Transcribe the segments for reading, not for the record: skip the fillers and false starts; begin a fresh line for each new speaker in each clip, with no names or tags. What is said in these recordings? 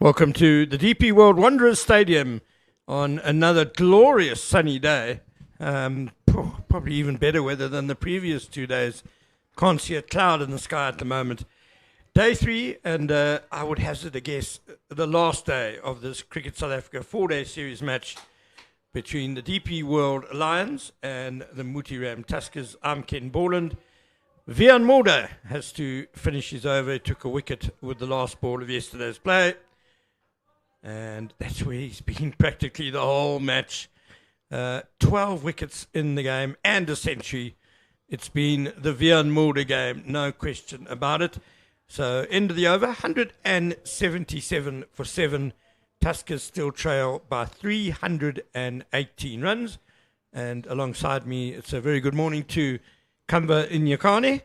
Welcome to the DP World Wanderers Stadium on another glorious sunny day. Probably even better weather than the previous 2 days. Can't see a cloud in the sky at the moment. Day 3, and I would hazard a guess, the last day of this Cricket South Africa 4-day series match between the DP World Lions and the Moothee Tuskers. I'm Ken Borland. Vian Mulder has to finish his over. He took a wicket with the last ball of yesterday's play. And that's where he's been practically the whole match. 12 wickets in the game and a century. It's been the Vian Mulder game, no question about it. So, end of the over, 177 for 7. Tuskers still trail by 318 runs. And alongside me, it's a very good morning to Kamba Inyakane.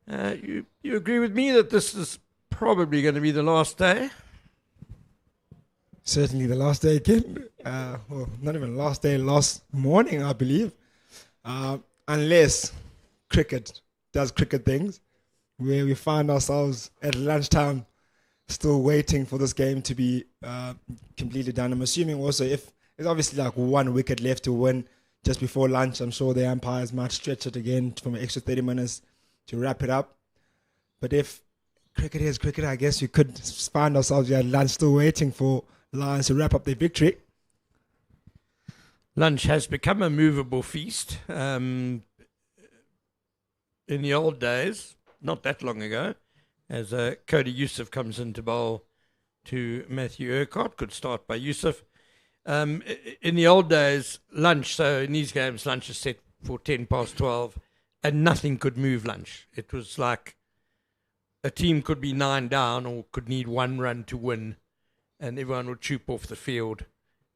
You agree with me that this is probably going to be the last day?
Certainly the last day again. Well, not even last day, last morning, I believe. Unless cricket does cricket things, where we find ourselves at lunchtime still waiting for this game to be completely done. I'm assuming also if there's obviously like one wicket left to win just before lunch, I'm sure the umpires might stretch it again from an extra 30 minutes to wrap it up. But if cricket is cricket, I guess we could find ourselves here at lunch still waiting for Lions to wrap up their victory.
Lunch has become a movable feast. In the old days, not that long ago, as Cody Yusuf comes in to bowl to Matthew Urquhart, could start by Yusuf. In the old days, lunch, so in these games, lunch is set for 10 past 12, and nothing could move lunch. It was like a team could be 9 down or could need 1 run to win, and everyone would troop off the field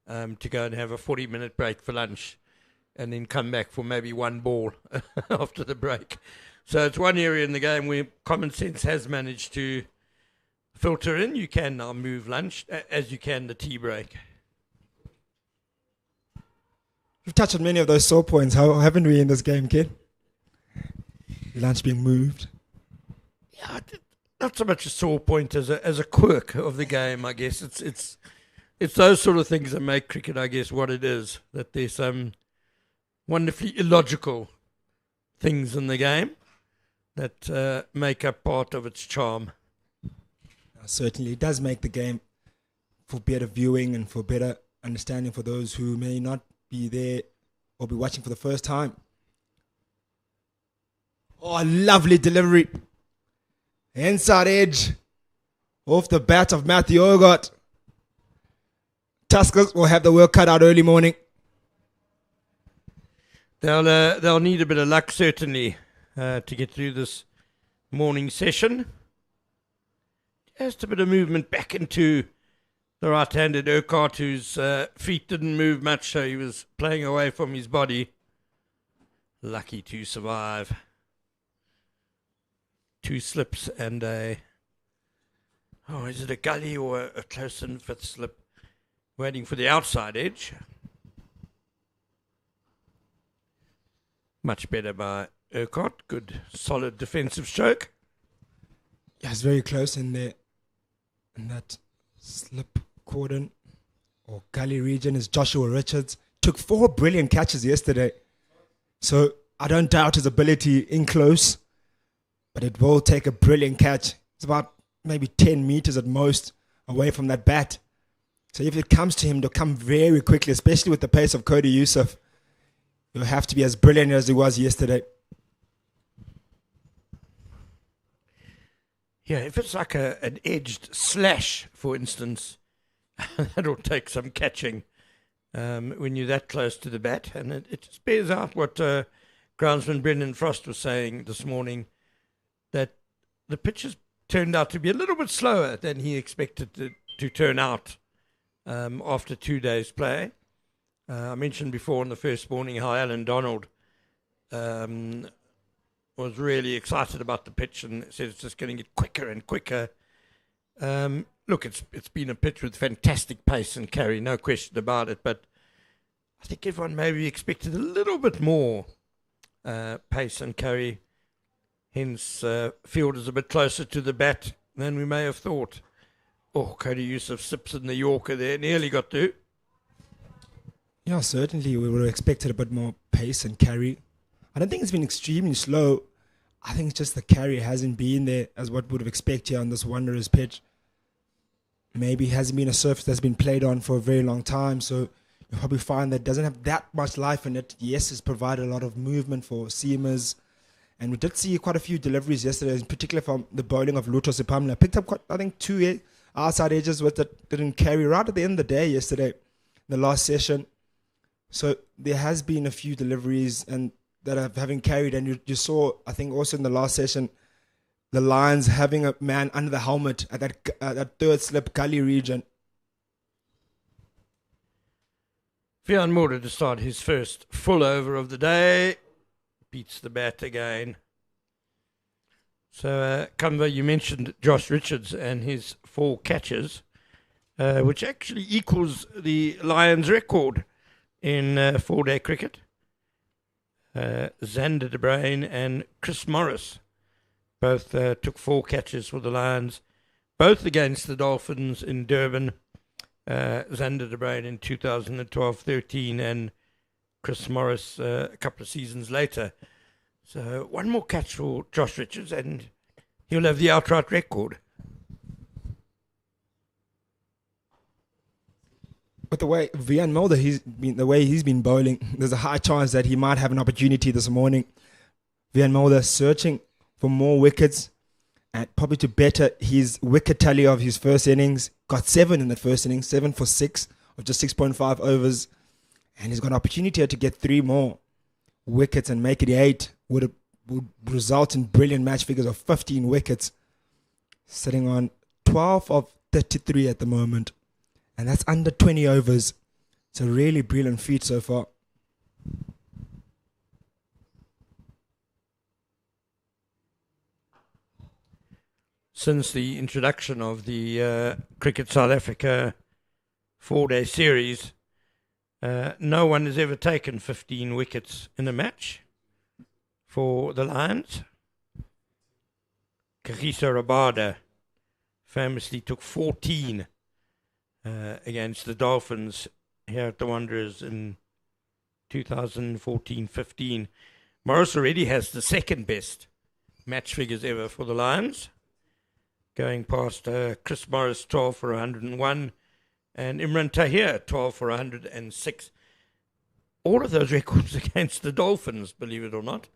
to go and have a 40-minute break for lunch and then come back for maybe 1 ball after the break. So it's one area in the game where common sense has managed to filter in. You can now move lunch as you can the tea break.
We've touched on many of those sore points, haven't we, in this game, Ken? Lunch being moved.
Yeah, not so much a sore point as a quirk of the game, I guess. It's those sort of things that make cricket, I guess, what it is. That there's some wonderfully illogical things in the game that make up part of its charm.
Certainly, it does make the game for better viewing and for better understanding for those who may not be there or be watching for the first time. Oh, lovely delivery. Inside edge. Off the bat of Matthew Urquhart. Tuskers will have the work cut out early morning.
They'll need a bit of luck, certainly, to get through this morning session. Just a bit of movement back into the right-handed Urquhart, whose feet didn't move much, so he was playing away from his body. Lucky to survive. 2 slips and is it a gully or a close in 5th slip? Waiting for the outside edge. Much better by Urquhart. Good, solid defensive stroke.
Yeah, it's very close in there. In that slip cordon or gully region is Joshua Richards. Took 4 brilliant catches yesterday. So I don't doubt his ability in close. But it will take a brilliant catch. It's about maybe 10 meters at most away from that bat. So if it comes to him, it'll come very quickly, especially with the pace of Cody Yusuf. He'll have to be as brilliant as he was yesterday.
Yeah, if it's like an edged slash, for instance, that'll take some catching when you're that close to the bat. And it just bears out what groundsman Brendan Frost was saying this morning, that the pitches turned out to be a little bit slower than he expected to turn out after 2 days' play. I mentioned before in the first morning how Alan Donald was really excited about the pitch and said it's just going to get quicker and quicker. Look, it's been a pitch with fantastic pace and carry, no question about it, but I think everyone maybe expected a little bit more pace and carry. Hence, field is a bit closer to the bat than we may have thought. Oh, Cody Yusuf sips in the Yorker there. Nearly got through.
Yeah, certainly we would have expected a bit more pace and carry. I don't think it's been extremely slow. I think it's just the carry hasn't been there as what would have expected on this Wanderers pitch. Maybe it hasn't been a surface that's been played on for a very long time, so you'll probably find that it doesn't have that much life in it. Yes, it's provided a lot of movement for seamers, and we did see quite a few deliveries yesterday, in particular from the bowling of Luto Sipamla. Picked up, I think, two outside edges that didn't carry right at the end of the day yesterday, the last session. So there has been a few deliveries and that have having carried, and you saw, I think, also in the last session, the Lions having a man under the helmet at that third slip gully region.
Vian Moore to start his first full over of the day. Beats the bat again. So, Kumba, you mentioned Josh Richards and his 4 catches, which actually equals the Lions record in 4-day cricket. Xander de Bruin and Chris Morris both took 4 catches for the Lions, both against the Dolphins in Durban. Xander de Bruin in 2012-13 and Chris Morris a couple of seasons later. So 1 more catch for Josh Richards and he'll have the outright record.
But the way Vian Mulder, he's been bowling, there's a high chance that he might have an opportunity this morning. Vian Mulder searching for more wickets and probably to better his wicket tally of his first innings. Got 7 in the first innings, 7 for 6 of just 6.5 overs. And he's got an opportunity here to get 3 more wickets and make it 8. Would result in brilliant match figures of 15 wickets. Sitting on 12 of 33 at the moment. And that's under 20 overs. It's a really brilliant feat so far.
Since the introduction of the Cricket South Africa 4-day series, no one has ever taken 15 wickets in a match for the Lions. Kagiso Rabada famously took 14 against the Dolphins here at the Wanderers in 2014-15. Morris already has the second best match figures ever for the Lions, going past Chris Morris, 12 for 101, and Imran Tahir, 12 for 106. All of those records against the Dolphins, believe it or not.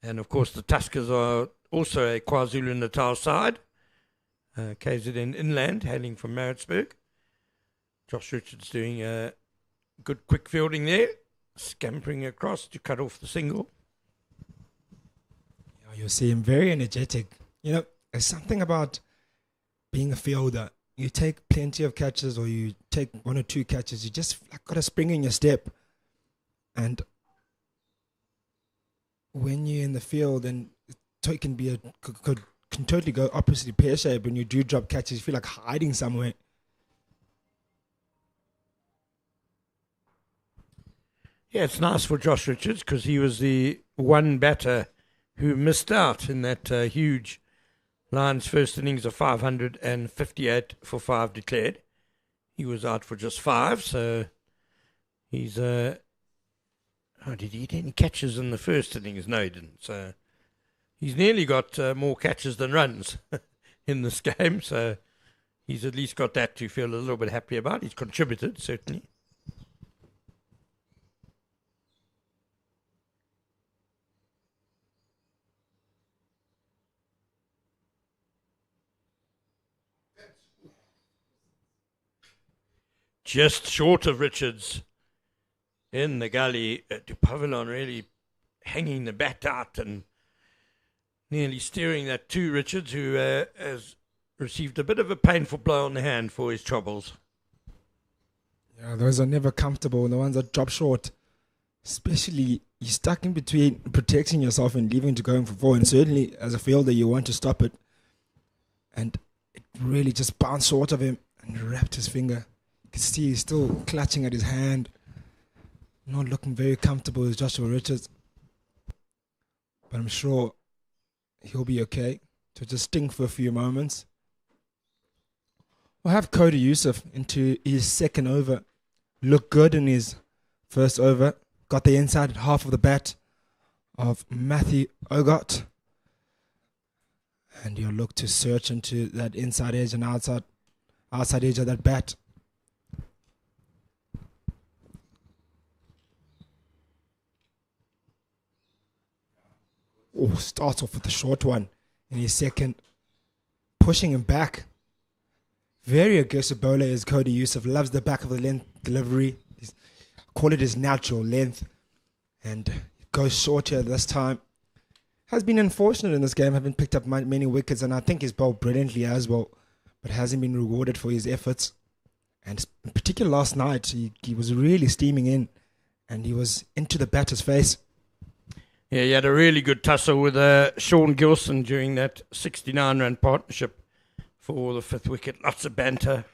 And of course, the Tuskers are also a KwaZulu-Natal side. KZN Inland, hailing from Maritzburg. Josh Richards doing good quick fielding there, scampering across to cut off the single.
You see him very energetic. You know, there's something about being a fielder. You take plenty of catches or you take 1 or 2 catches, you just got a spring in your step. And when you're in the field, and it can be can totally go opposite pear shape. When you do drop catches, you feel like hiding somewhere.
Yeah, it's nice for Josh Richards because he was the one batter who missed out in that huge Lions first innings of 558 for 5 declared. He was out for just 5, so he's... did he get any catches in the first innings? No, he didn't. So he's nearly got more catches than runs in this game, so he's at least got that to feel a little bit happy about. He's contributed, certainly. Just short of Richards in the gully. Du Pavillon really hanging the bat out and nearly steering that to Richards, who has received a bit of a painful blow on the hand for his troubles.
Yeah, those are never comfortable. The ones that drop short, especially you're stuck in between protecting yourself and leaving to going for 4. And certainly as a fielder, you want to stop it. And it really just bounced short of him and wrapped his finger. You can see he's still clutching at his hand. Not looking very comfortable with Joshua Richards. But I'm sure he'll be okay. to just stink for a few moments. We'll have Cody Youssef into his second over. Looked good in his first over. Got the inside half of the bat of Moothee Ogot. And you'll look to search into that inside edge and outside edge of that bat. Oh, starts off with the short one in his second, pushing him back. Very aggressive bowler is Cody Youssef. Loves the back of the length delivery. Call it his natural length. And goes short here this time. Has been unfortunate in this game. Haven't picked up many wickets. And I think he's bowled brilliantly as well. But hasn't been rewarded for his efforts. And in particular last night, he was really steaming in. And he was into the batter's face.
Yeah, he had a really good tussle with Sean Gilson during that 69-run partnership for the 5th wicket. Lots of banter.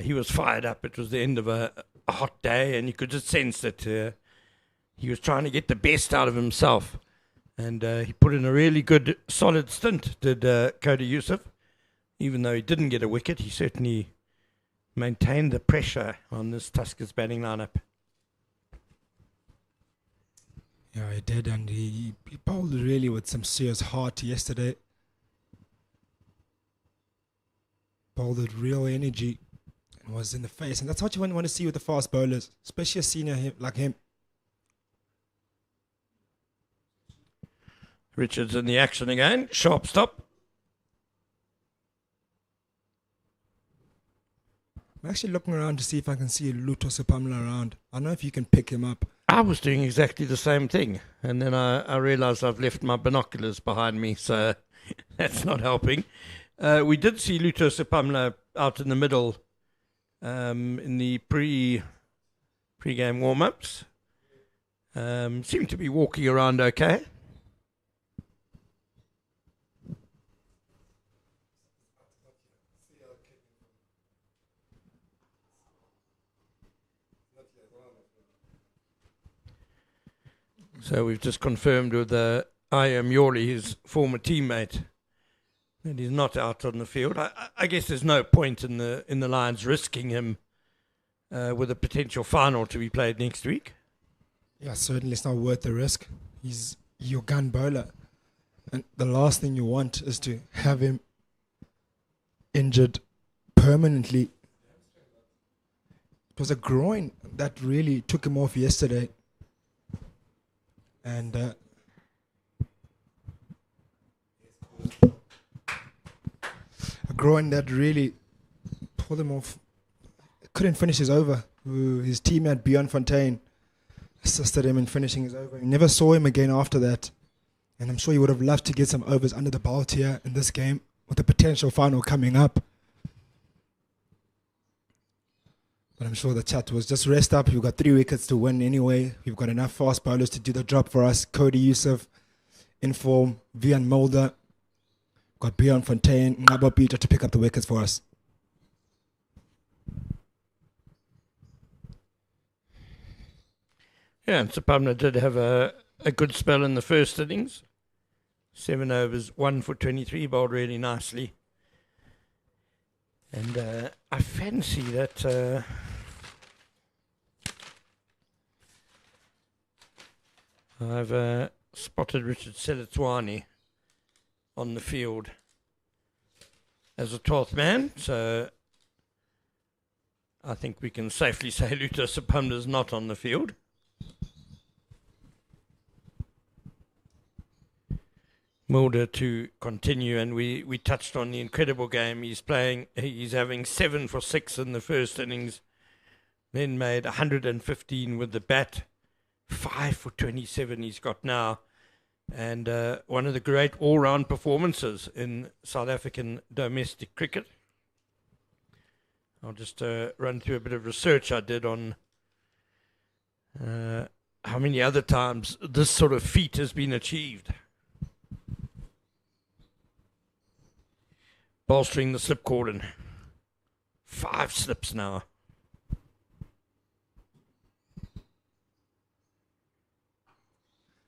He was fired up. It was the end of a hot day, and you could just sense that he was trying to get the best out of himself. And he put in a really good, solid stint, did Cody Youssef. Even though he didn't get a wicket, he certainly maintained the pressure on this Tuskers batting lineup.
Yeah, he did, and he bowled really with some serious heart yesterday. Bowled with real energy and was in the face. And that's what you want to see with the fast bowlers, especially a senior like him.
Richards in the action again. Sharp stop.
I'm actually looking around to see if I can see Luto Supamla around. I don't know if you can pick him up.
I was doing exactly the same thing. And then I realised I've left my binoculars behind me, so that's not helping. We did see Luto Supamla out in the middle in the pre-game warm-ups. Seemed to be walking around okay. So we've just confirmed with I.M. Yawley, his former teammate, that he's not out on the field. I guess there's no point in the Lions risking him with a potential final to be played next week.
Yeah, certainly it's not worth the risk. He's your gun bowler. And the last thing you want is to have him injured permanently. It was a groin that really took him off yesterday. And a groin that really pulled him off. Couldn't finish his over. His teammate Bjorn Fontaine assisted him in finishing his over. We never saw him again after that. And I'm sure he would have loved to get some overs under the belt here in this game with the potential final coming up. But I'm sure the chat was just rest up. We've got 3 wickets to win anyway. We've got enough fast bowlers to do the job for us. Cody Youssef in form. Vian Mulder. Got Bjorn Fontaine, Ngabo Peter to pick up the wickets for us.
Yeah, and Supamla did have a good spell in the first innings. 7 overs, 1 for 23, bowled really nicely. And I fancy that I've spotted Richard Selitswani on the field as a 12th man. So I think we can safely say Luto Supamla's not on the field. Mulder to continue, and we touched on the incredible game he's playing. He's having 7 for 6 in the first innings, then made 115 with the bat, 5 for 27 he's got now, and one of the great all-round performances in South African domestic cricket. I'll just run through a bit of research I did on how many other times this sort of feat has been achieved. Bolstering the slip cordon. 5 slips now.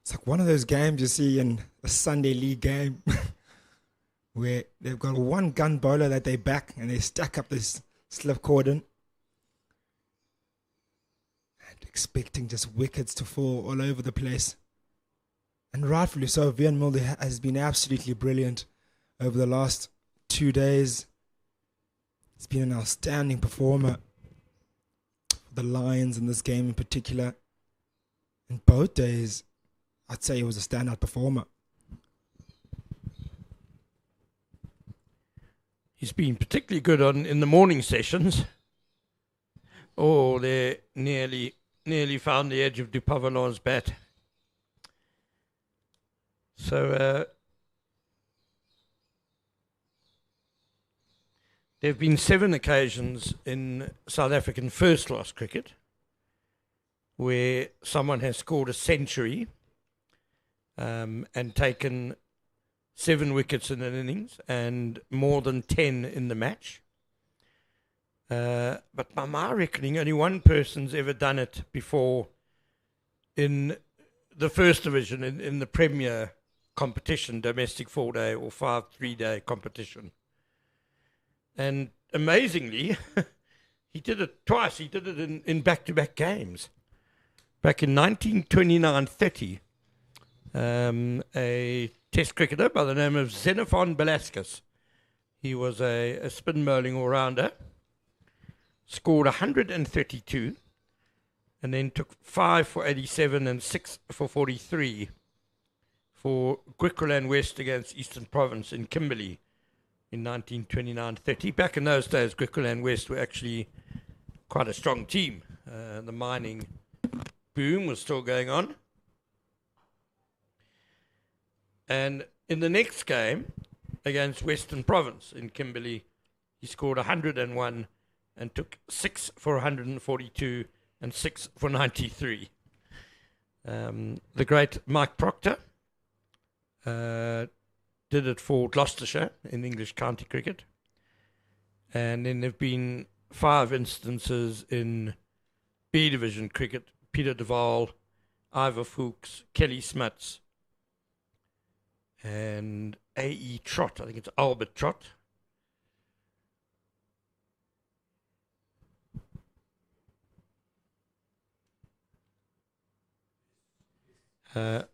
It's like one of those games you see in a Sunday league game where they've got one gun bowler that they back and they stack up this slip cordon and expecting just wickets to fall all over the place. And rightfully so, Moothee has been absolutely brilliant over the last 2 days. He's been an outstanding performer for the Lions in this game in particular. In both days, I'd say he was a standout performer.
He's been particularly good in the morning sessions. Oh, they nearly found the edge of Dupavilon's bat. So there have been 7 occasions in South African first-class cricket where someone has scored a century and taken 7 wickets in an innings and more than 10 in the match. But by my reckoning, only one person's ever done it before in the first division, in the Premier competition, domestic 4-day or 5 3-day competition. And amazingly, he did it twice. He did it in back-to-back games. Back in 1929-30, a Test cricketer by the name of Xenophon Velasquez. He was a spin bowling all-rounder, scored 132, and then took 5 for 87 and 6 for 43 for Griqualand West against Eastern Province in Kimberley in 1929-30. Back in those days, Griqualand West were actually quite a strong team. The mining boom was still going on. And in the next game against Western Province in Kimberley, he scored 101 and took 6 for 142 and 6 for 93. The great Mike Proctor did it for Gloucestershire in English county cricket. And then there have been 5 instances in B Division cricket. Peter de Waal, Ivor Fuchs, Kelly Smuts, and A.E. Trott. I think it's Albert Trott.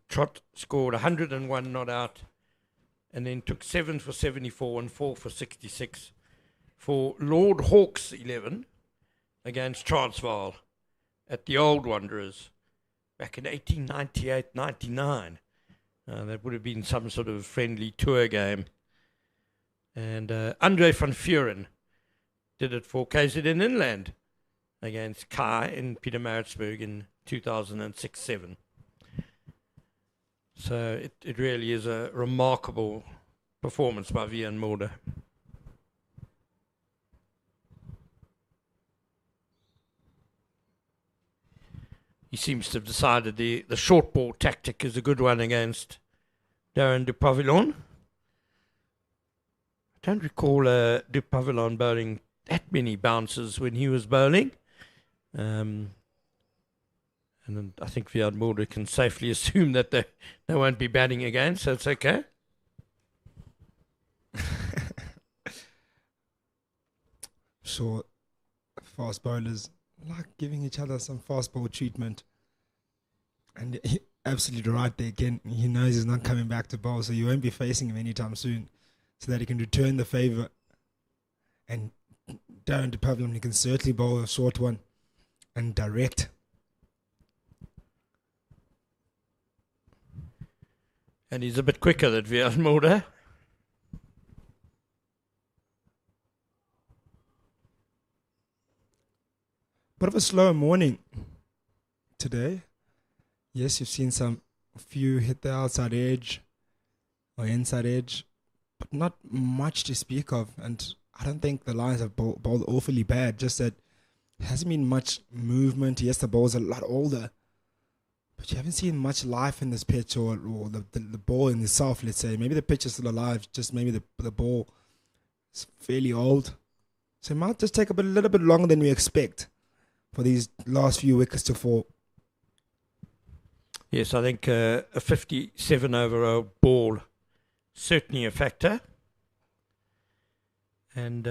Trott scored 101 not out and then took 7 for 74 and 4 for 66 for Lord Hawke's 11 against Transvaal at the Old Wanderers back in 1898-99. That would have been some sort of friendly tour game. And Andre van Vuren did it for KZN Inland against Kai in Pietermaritzburg in 2006-07. So it really is a remarkable performance by Vian Mulder. He seems to have decided the short ball tactic is a good one against Darren Dupavilon. I don't recall Dupavilon bowling that many bounces when he was bowling. And I think Vian Mulder can safely assume that they won't be batting again, so it's okay.
Sure, fast bowlers like giving each other some fast ball treatment. And he, absolutely right there again. He knows he's not coming back to bowl, so you won't be facing him anytime soon, so that he can return the favour. And Darren Dupavilon, he can certainly bowl a short one and direct.
And he's a bit quicker than Vian Mulder.
Bit of a slower morning today. Yes, you've seen a few hit the outside edge or inside edge, but not much to speak of. And I don't think the Lions have bowled awfully bad, just that there hasn't been much movement. Yes, the ball's a lot older, but you haven't seen much life in this pitch or the ball in itself, let's say. Maybe the pitch is still alive, just maybe the ball is fairly old. So it might just take a little bit longer than we expect for these last few wickets to fall.
Yes, I think a 57 over ball, certainly a factor. And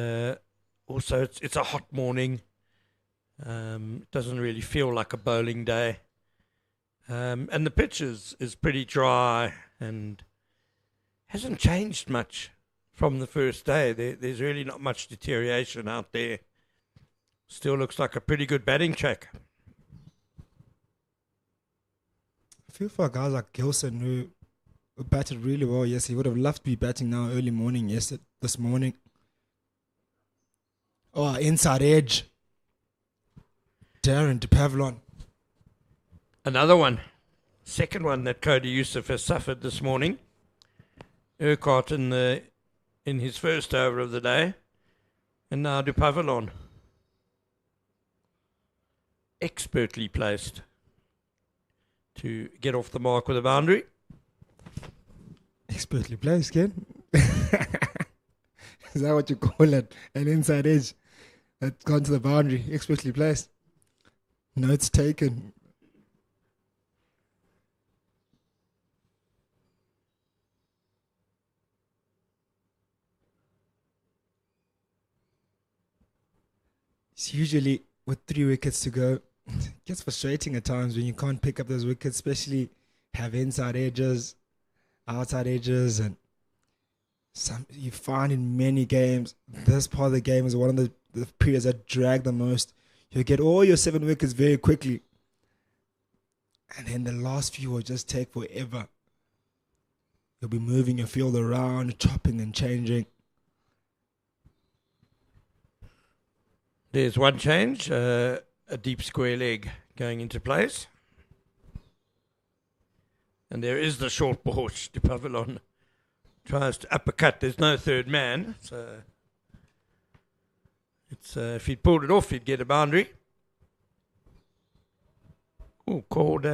also it's a hot morning. It doesn't really feel like a bowling day. And the pitch is pretty dry and hasn't changed much from the first day. There's really not much deterioration out there. Still looks like a pretty good batting track.
I feel for guys like Gilson who batted really well yesterday. He would have loved to be batting now early morning this morning. Oh, inside edge. Darren de Pavlon.
Another one. Second one that Cody Youssef has suffered this morning. Urquhart in his first over of the day. And now de Pavlon. Expertly placed to get off the mark with a boundary.
Expertly placed, Ken? Is that what you call it? An inside edge that's gone to the boundary. Expertly placed. Notes taken. It's usually with 3 wickets to go. It gets frustrating at times when you can't pick up those wickets, especially have inside edges, outside edges, and you find in many games, this part of the game is one of the periods that drag the most. You'll get all your 7 wickets very quickly, and then the last few will just take forever. You'll be moving your field around, chopping and changing.
There's one change, a deep square leg going into place. And there is the short ball, which de Pavlon tries to uppercut. There's no third man, so it's if he'd pulled it off, he'd get a boundary. Oh, called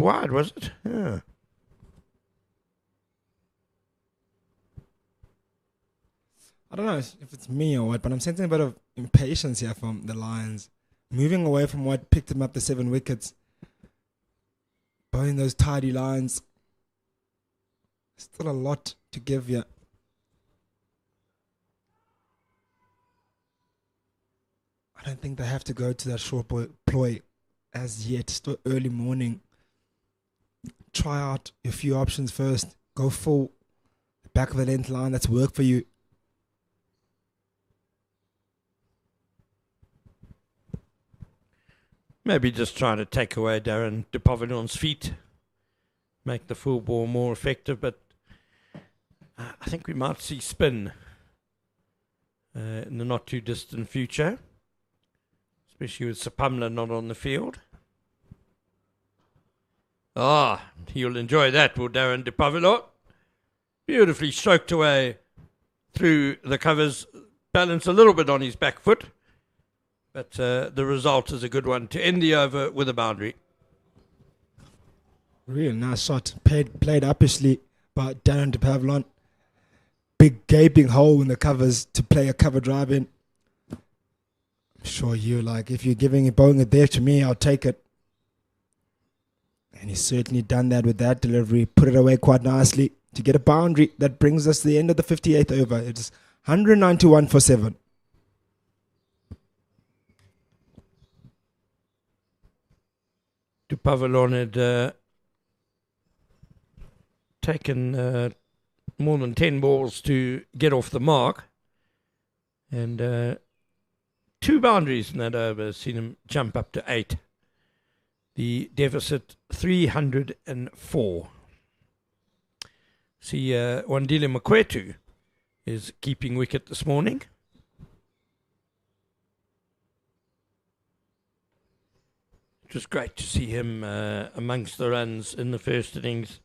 wide, was it? Yeah.
I don't know if it's me or what, but I'm sensing a bit of impatience here from the Lions. Moving away from what picked them up the 7 wickets. Bowling those tidy lines. Still a lot to give you. I don't think they have to go to that short ball ploy as yet. Still early morning. Try out a few options first. Go full. Back of the length line that's worked for you.
Maybe just trying to take away Darren de Pavlon's feet, make the full ball more effective, but I think we might see spin in the not too distant future, especially with Sapamla not on the field. He'll enjoy that, will Darren de Pavlon. Beautifully stroked away through the covers, balance a little bit on his back foot. But the result is a good one to end the over with a boundary.
Real nice shot. Played uppishly by Darren de Pavlon. Big gaping hole in the covers to play a cover drive in. I'm sure if you're bowling it there to me, I'll take it. And he's certainly done that with that delivery. Put it away quite nicely to get a boundary. That brings us to the end of the 58th over. It's 191 for 7.
De Pavlon had taken more than 10 balls to get off the mark. And 2 boundaries in that over, seen him jump up to 8. The deficit 304. See, Wandile Makwetu is keeping wicket this morning. It was great to see him amongst the runs in the first innings.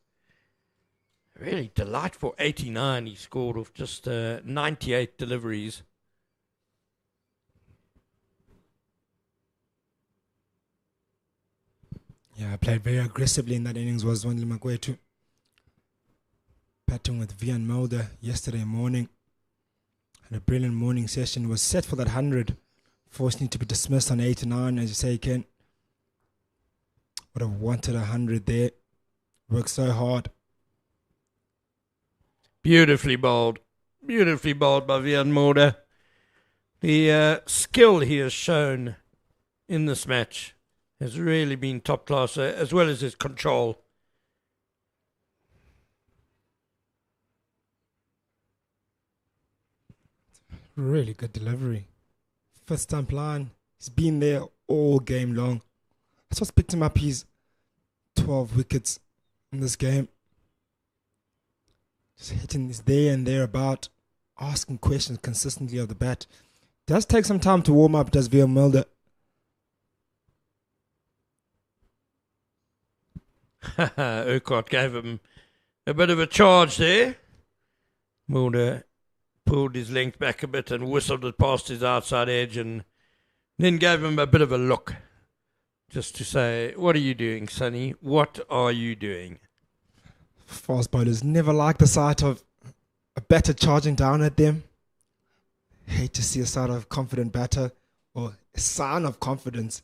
Really delightful 89 he scored off just 98 deliveries.
Yeah, I played very aggressively in that innings was Wandile Makwetu. Batting with Vian Mulder yesterday morning. Had a brilliant morning session. Was set for that 100. Forced to be dismissed on 89, as you say, Ken. Would have wanted 100 there. Worked so hard.
Beautifully bowled by Vian Mulder. The skill he has shown in this match has really been top class, as well as his control.
Really good delivery. First stump line. He's been there all game long. That's what's picked him up. He's 12 wickets in this game. Just hitting this there and thereabout, asking questions consistently of the bat. Does take some time to warm up, does Vian Mulder.
Urquhart gave him a bit of a charge there. Mulder pulled his length back a bit and whistled it past his outside edge, and then gave him a bit of a look, just to say, what are you doing, Sonny? What are you doing?
Fast bowlers never like the sight of a batter charging down at them. Hate to see a side of confident batter or a sign of confidence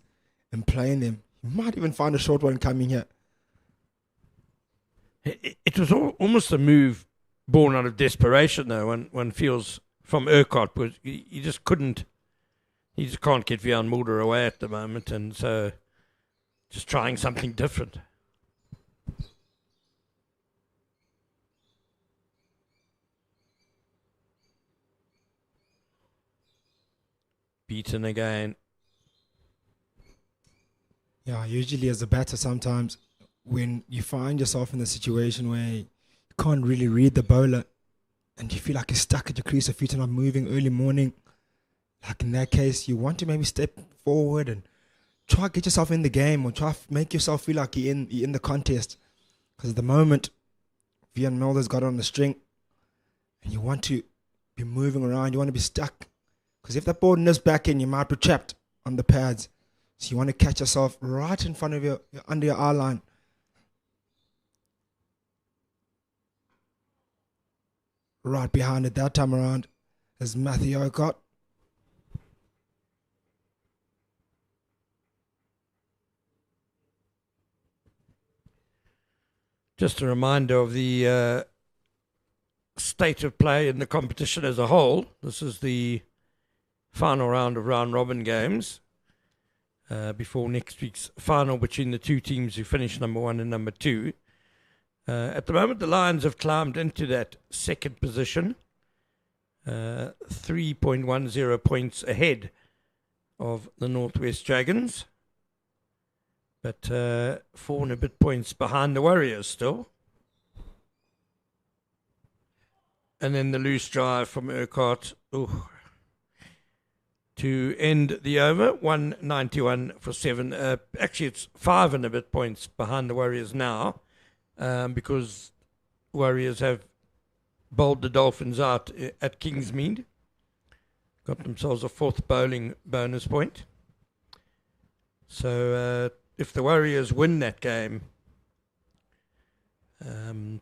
in playing them. You might even find a short one coming here.
It was almost a move born out of desperation, though. One feels from Urquhart, but he just couldn't. He just can't get Vian Mulder away at the moment, and so just trying something different. Beaten again.
Yeah, usually as a batter, sometimes when you find yourself in a situation where you can't really read the bowler and you feel like you're stuck at your crease, your feet are not moving early morning, like in that case, you want to maybe step forward and try to get yourself in the game, or try to make yourself feel like you're in the contest. Because at the moment, Vian Mulder's got on the string and you want to be moving around, you want to be stuck. Because if that ball nips back in, you might be trapped on the pads. So you want to catch yourself right in front of your under your eye line. Right behind it that time around is Moothee Urquhart.
Just a reminder of the state of play in the competition as a whole. This is the final round of round robin games before next week's final between the two teams who finish number 1 and number 2. At the moment, the Lions have climbed into that second position, 3.10 points ahead of the Northwest Dragons, but 4 and a bit points behind the Warriors still. And then the loose drive from Urquhart to end the over, 191 for 7. Actually, it's 5 and a bit points behind the Warriors now, because Warriors have bowled the Dolphins out at Kingsmead. Got themselves a 4th bowling bonus point. So if the Warriors win that game, then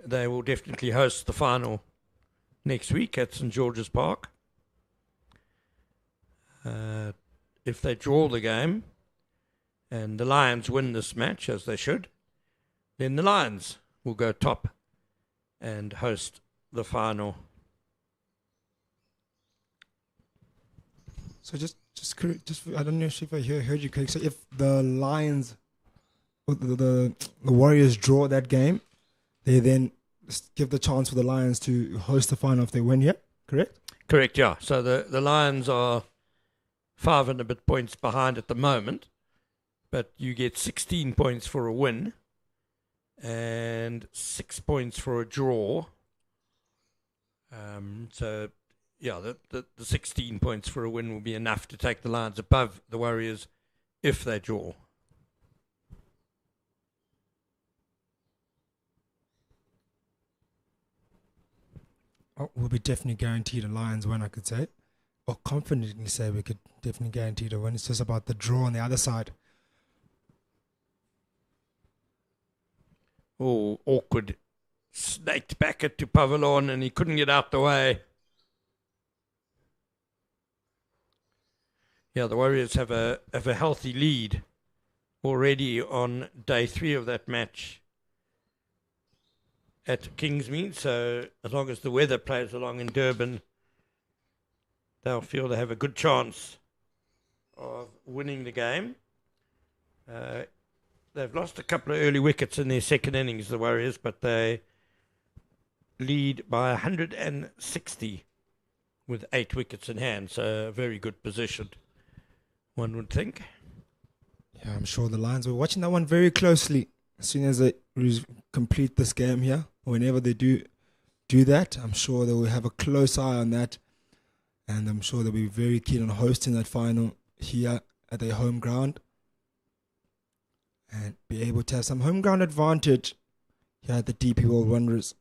they will definitely host the final next week at St. George's Park. If they draw the game and the Lions win this match, as they should, then the Lions will go top and host the final.
So just I don't know if I heard you correctly. So if the Lions, or the Warriors draw that game, they then give the chance for the Lions to host the final if they win. Yeah, correct.
Correct. Yeah. So the Lions are 5 and a bit points behind at the moment, but you get 16 points for a win and 6 points for a draw. So, yeah, the 16 points for a win will be enough to take the Lions above the Warriors if they draw.
Oh, we'll be definitely guaranteed a Lions win, I could say. Or confidently say we could definitely guarantee a win. It's just about the draw on the other side.
Oh, awkward. Snaked back it to Pavillon and he couldn't get out the way. Yeah, the Warriors have a healthy lead already on day 3 of that match at Kingsmead, so as long as the weather plays along in Durban, they'll feel they have a good chance of winning the game. They've lost a couple of early wickets in their second innings, the Warriors, but they lead by 160 with 8 wickets in hand, so a very good position, one would think.
Yeah, I'm sure the Lions were watching that one very closely. As soon as they complete this game here, whenever they do that, I'm sure they will have a close eye on that, and I'm sure they'll be very keen on hosting that final here at their home ground and be able to have some home ground advantage here at the DP World Wanderers.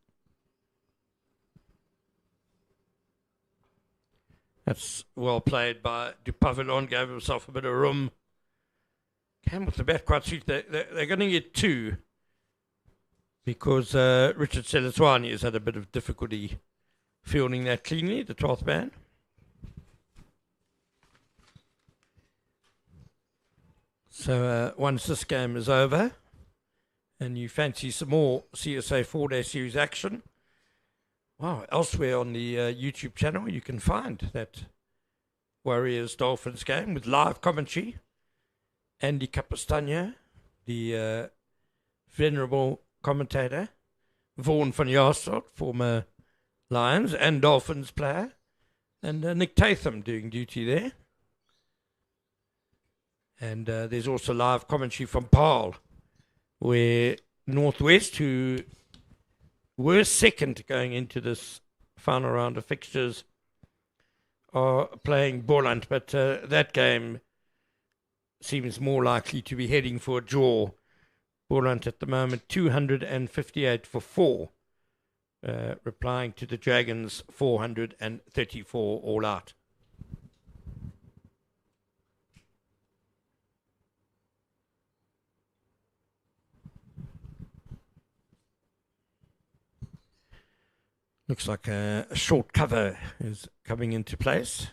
That's well played by Dupavillon, gave himself a bit of room. Came with the bat quite sweet. They're going to get 2 because Richard Seliswani has had a bit of difficulty fielding that cleanly, the 12th man. So once this game is over and you fancy some more CSA 4-day series action, wow, elsewhere on the YouTube channel you can find that Warriors-Dolphins game with live commentary. Andy Capistagna, the venerable commentator, Vaughan van Jaarsveld, former Lions and Dolphins player, and Nick Tatham doing duty there. And there's also live commentary from Paarl, where Northwest, who were second going into this final round of fixtures, are playing Boland, but that game seems more likely to be heading for a draw. Boland at the moment 258 for 4, replying to the Dragons 434 all out. Looks like a short cover is coming into place.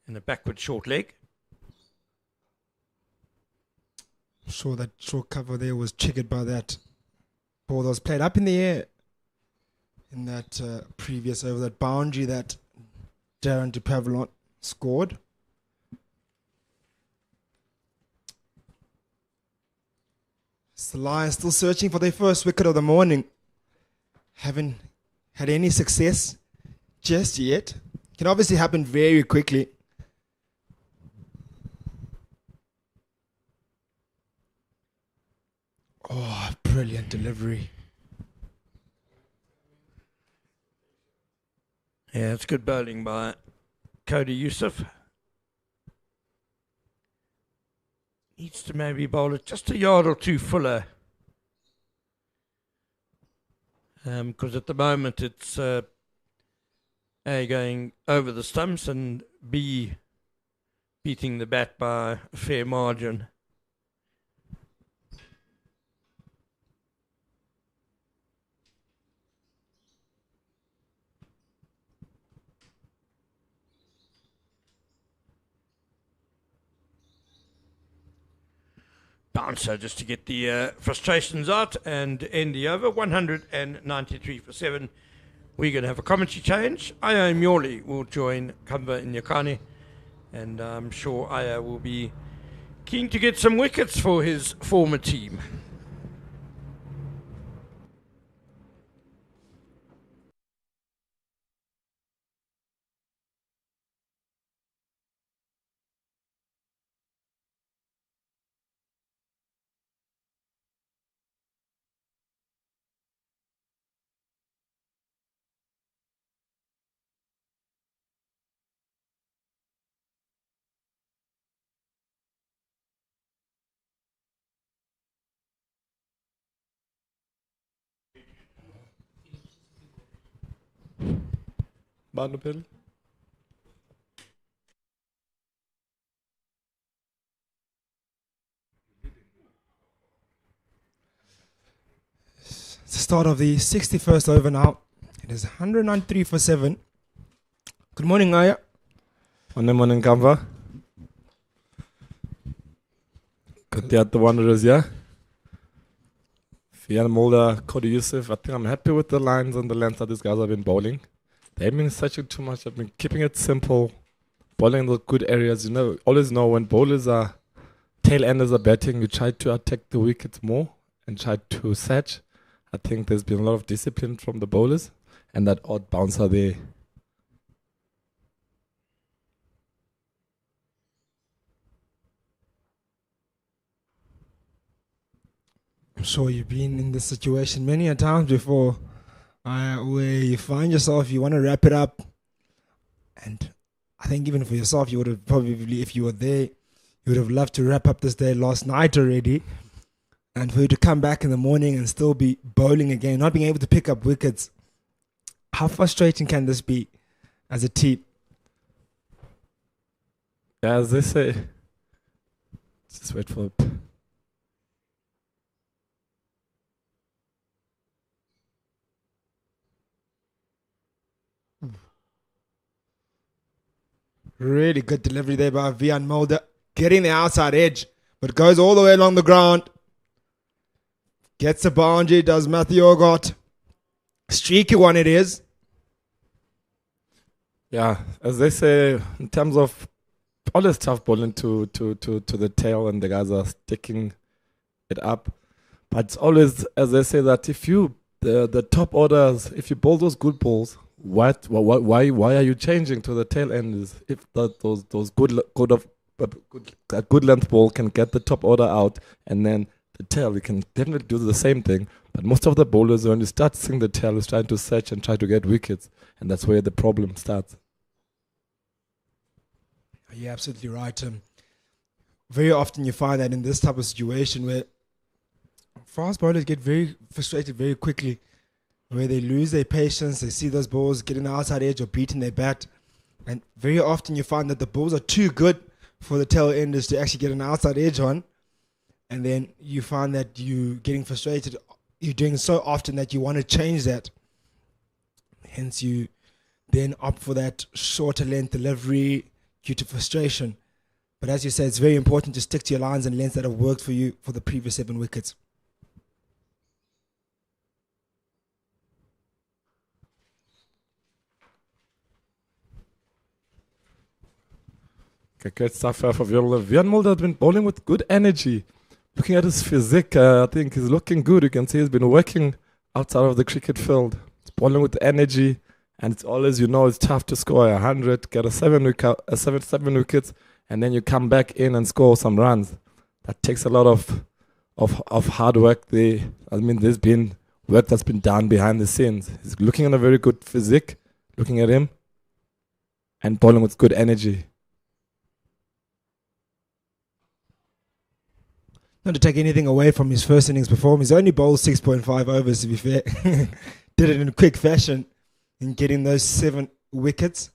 And a backward short leg.
I'm sure that short cover there was triggered by that ball that was played up in the air in that previous over, that boundary that Darren de Pavillon scored. It's the Lions still searching for their first wicket of the morning. Haven't had any success just yet. Can obviously happen very quickly. Oh, brilliant delivery.
Yeah, it's good bowling by Cody Yusuf. Needs to maybe bowl it just a yard or 2 fuller. Because at the moment it's A, going over the stumps, and B, beating the bat by a fair margin. Bouncer just to get the frustrations out and end the over. 193 for 7. We're going to have a commentary change. Aya Mjoli will join Kamba Nyakane, and I'm sure Aya will be keen to get some wickets for his former team.
Barnapel.
It's the start of the 61st over now. It is 193 for 7. Good morning, Aya.
Morning, Kamba. Got the Wanderers, yeah? Vian Mulder, Cody Youssef, I think I'm happy with the lines and the length that these guys have been bowling. They haven't been searching too much. They've been keeping it simple, bowling in the good areas. You know, always know when bowlers are, tail enders are batting, you try to attack the wickets more and try to search. I think there's been a lot of discipline from the bowlers and that odd bouncer there.
I'm sure you've been in this situation many a times before, where you find yourself, you want to wrap it up, and I think even for yourself, you would have probably, if you were there, you would have loved to wrap up this day last night already, and for you to come back in the morning and still be bowling again, not being able to pick up wickets. How frustrating can this be as a team?
Yeah, as they say, just wait for it.
Really good delivery there by Vian Mulder, getting the outside edge, but goes all the way along the ground. Gets the boundary, does Matthew Ogot. Streaky one it is.
Yeah, as they say, in terms of always tough bowling to the tail, and the guys are sticking it up. But it's always, as they say, that if you the top orders, if you bowl those good balls, why are you changing to the tail enders? If those good length ball can get the top order out, and then the tail, you can definitely do the same thing. But most of the bowlers, when you start seeing the tail, is trying to search and try to get wickets, and that's where the problem starts.
You're absolutely right. Very often you find that in this type of situation where fast bowlers get very frustrated very quickly, where they lose their patience, they see those balls getting the outside edge or beating their bat. And very often you find that the balls are too good for the tail enders to actually get an outside edge on. And then you find that you getting frustrated. You're doing so often that you want to change that. Hence you then opt for that shorter length delivery due to frustration. But as you said, it's very important to stick to your lines and lengths that have worked for you for the previous 7 wickets.
Okay, great stuff for Vian Mulder has been bowling with good energy. Looking at his physique, I think he's looking good. You can see he's been working outside of the cricket field. He's bowling with energy, and it's always, it's tough to score 100, get seven wickets, and then you come back in and score some runs. That takes a lot of hard work there. I mean, there's been work that's been done behind the scenes. He's looking at a very good physique, looking at him, and bowling with good energy.
Not to take anything away from his first innings performance, he only bowled 6.5 overs, to be fair. Did it in quick fashion in getting those 7 wickets.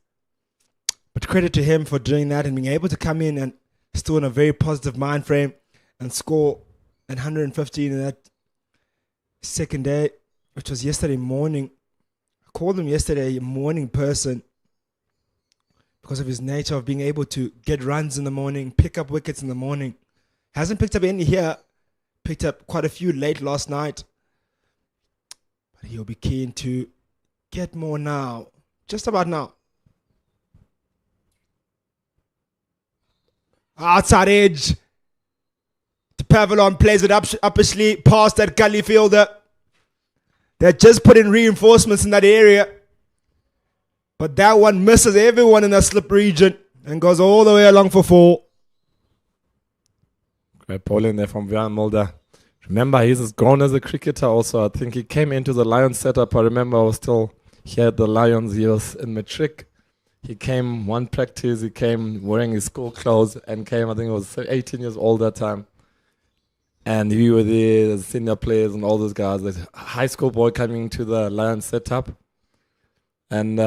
But credit to him for doing that and being able to come in and still in a very positive mind frame and score 115 in that second day, which was yesterday morning. I called him yesterday a morning person because of his nature of being able to get runs in the morning, pick up wickets in the morning. Hasn't picked up any here. Picked up quite a few late last night. But he'll be keen to get more now. Just about now. Outside edge. The Pavilion plays it upper sleeve past that gully fielder. They're just putting reinforcements in that area. But that one misses everyone in that slip region and goes all the way along for 4.
Great bowling there from Vian Mulder. Remember, he's as grown as a cricketer also. I think he came into the Lions setup. I remember I was still here at the Lions. He was in matric. He came one practice. He came wearing his school clothes and came, I think he was 18 years old that time. And we were there, the senior players and all those guys. The high school boy coming to the Lions setup. And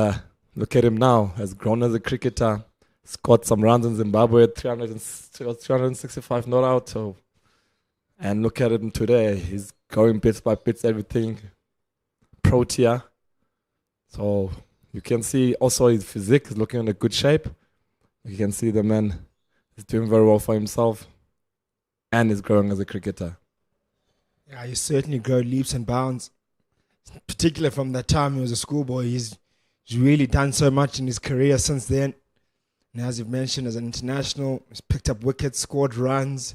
look at him now, has grown as a cricketer. Scored some runs in Zimbabwe, 365 not out. So, and look at him today. He's going bits by bits, everything pro tier. So you can see also his physique is looking in a good shape. You can see the man is doing very well for himself and is growing as a cricketer.
Yeah, he certainly grow leaps and bounds, particularly from that time he was a schoolboy. He's really done so much in his career since then. And as you've mentioned, as an international, he's picked up wickets, scored runs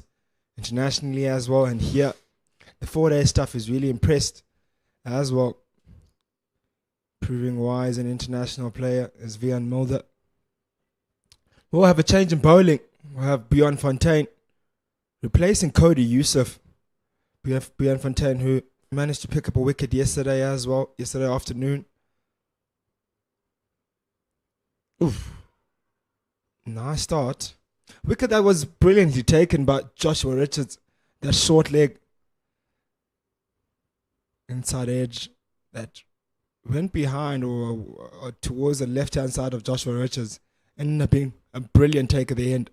internationally as well. And here, the 4-day stuff is really impressed as well. Proving why he's an international player is Vian Mulder. We'll have a change in bowling. We'll have Bjorn Fontaine replacing Cody Youssef. We have Bjorn Fontaine, who managed to pick up a wicket yesterday as well, yesterday afternoon. Oof. Nice start. Wicket that was brilliantly taken by Joshua Richards. That short leg inside edge that went behind or towards the left-hand side of Joshua Richards. Ended up being a brilliant take at the end.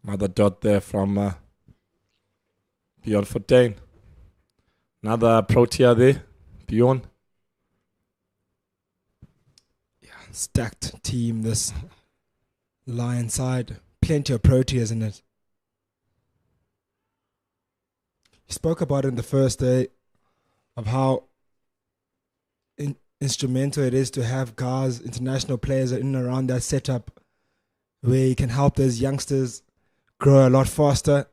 Another dot there from Bjorn Fontaine. Another Protea there. Bjorn.
Yeah, stacked team, this Lion side. Plenty of Proteas in it. He spoke about it in the first day of how instrumental it is to have guys, international players in and around that setup where you can help those youngsters grow a lot faster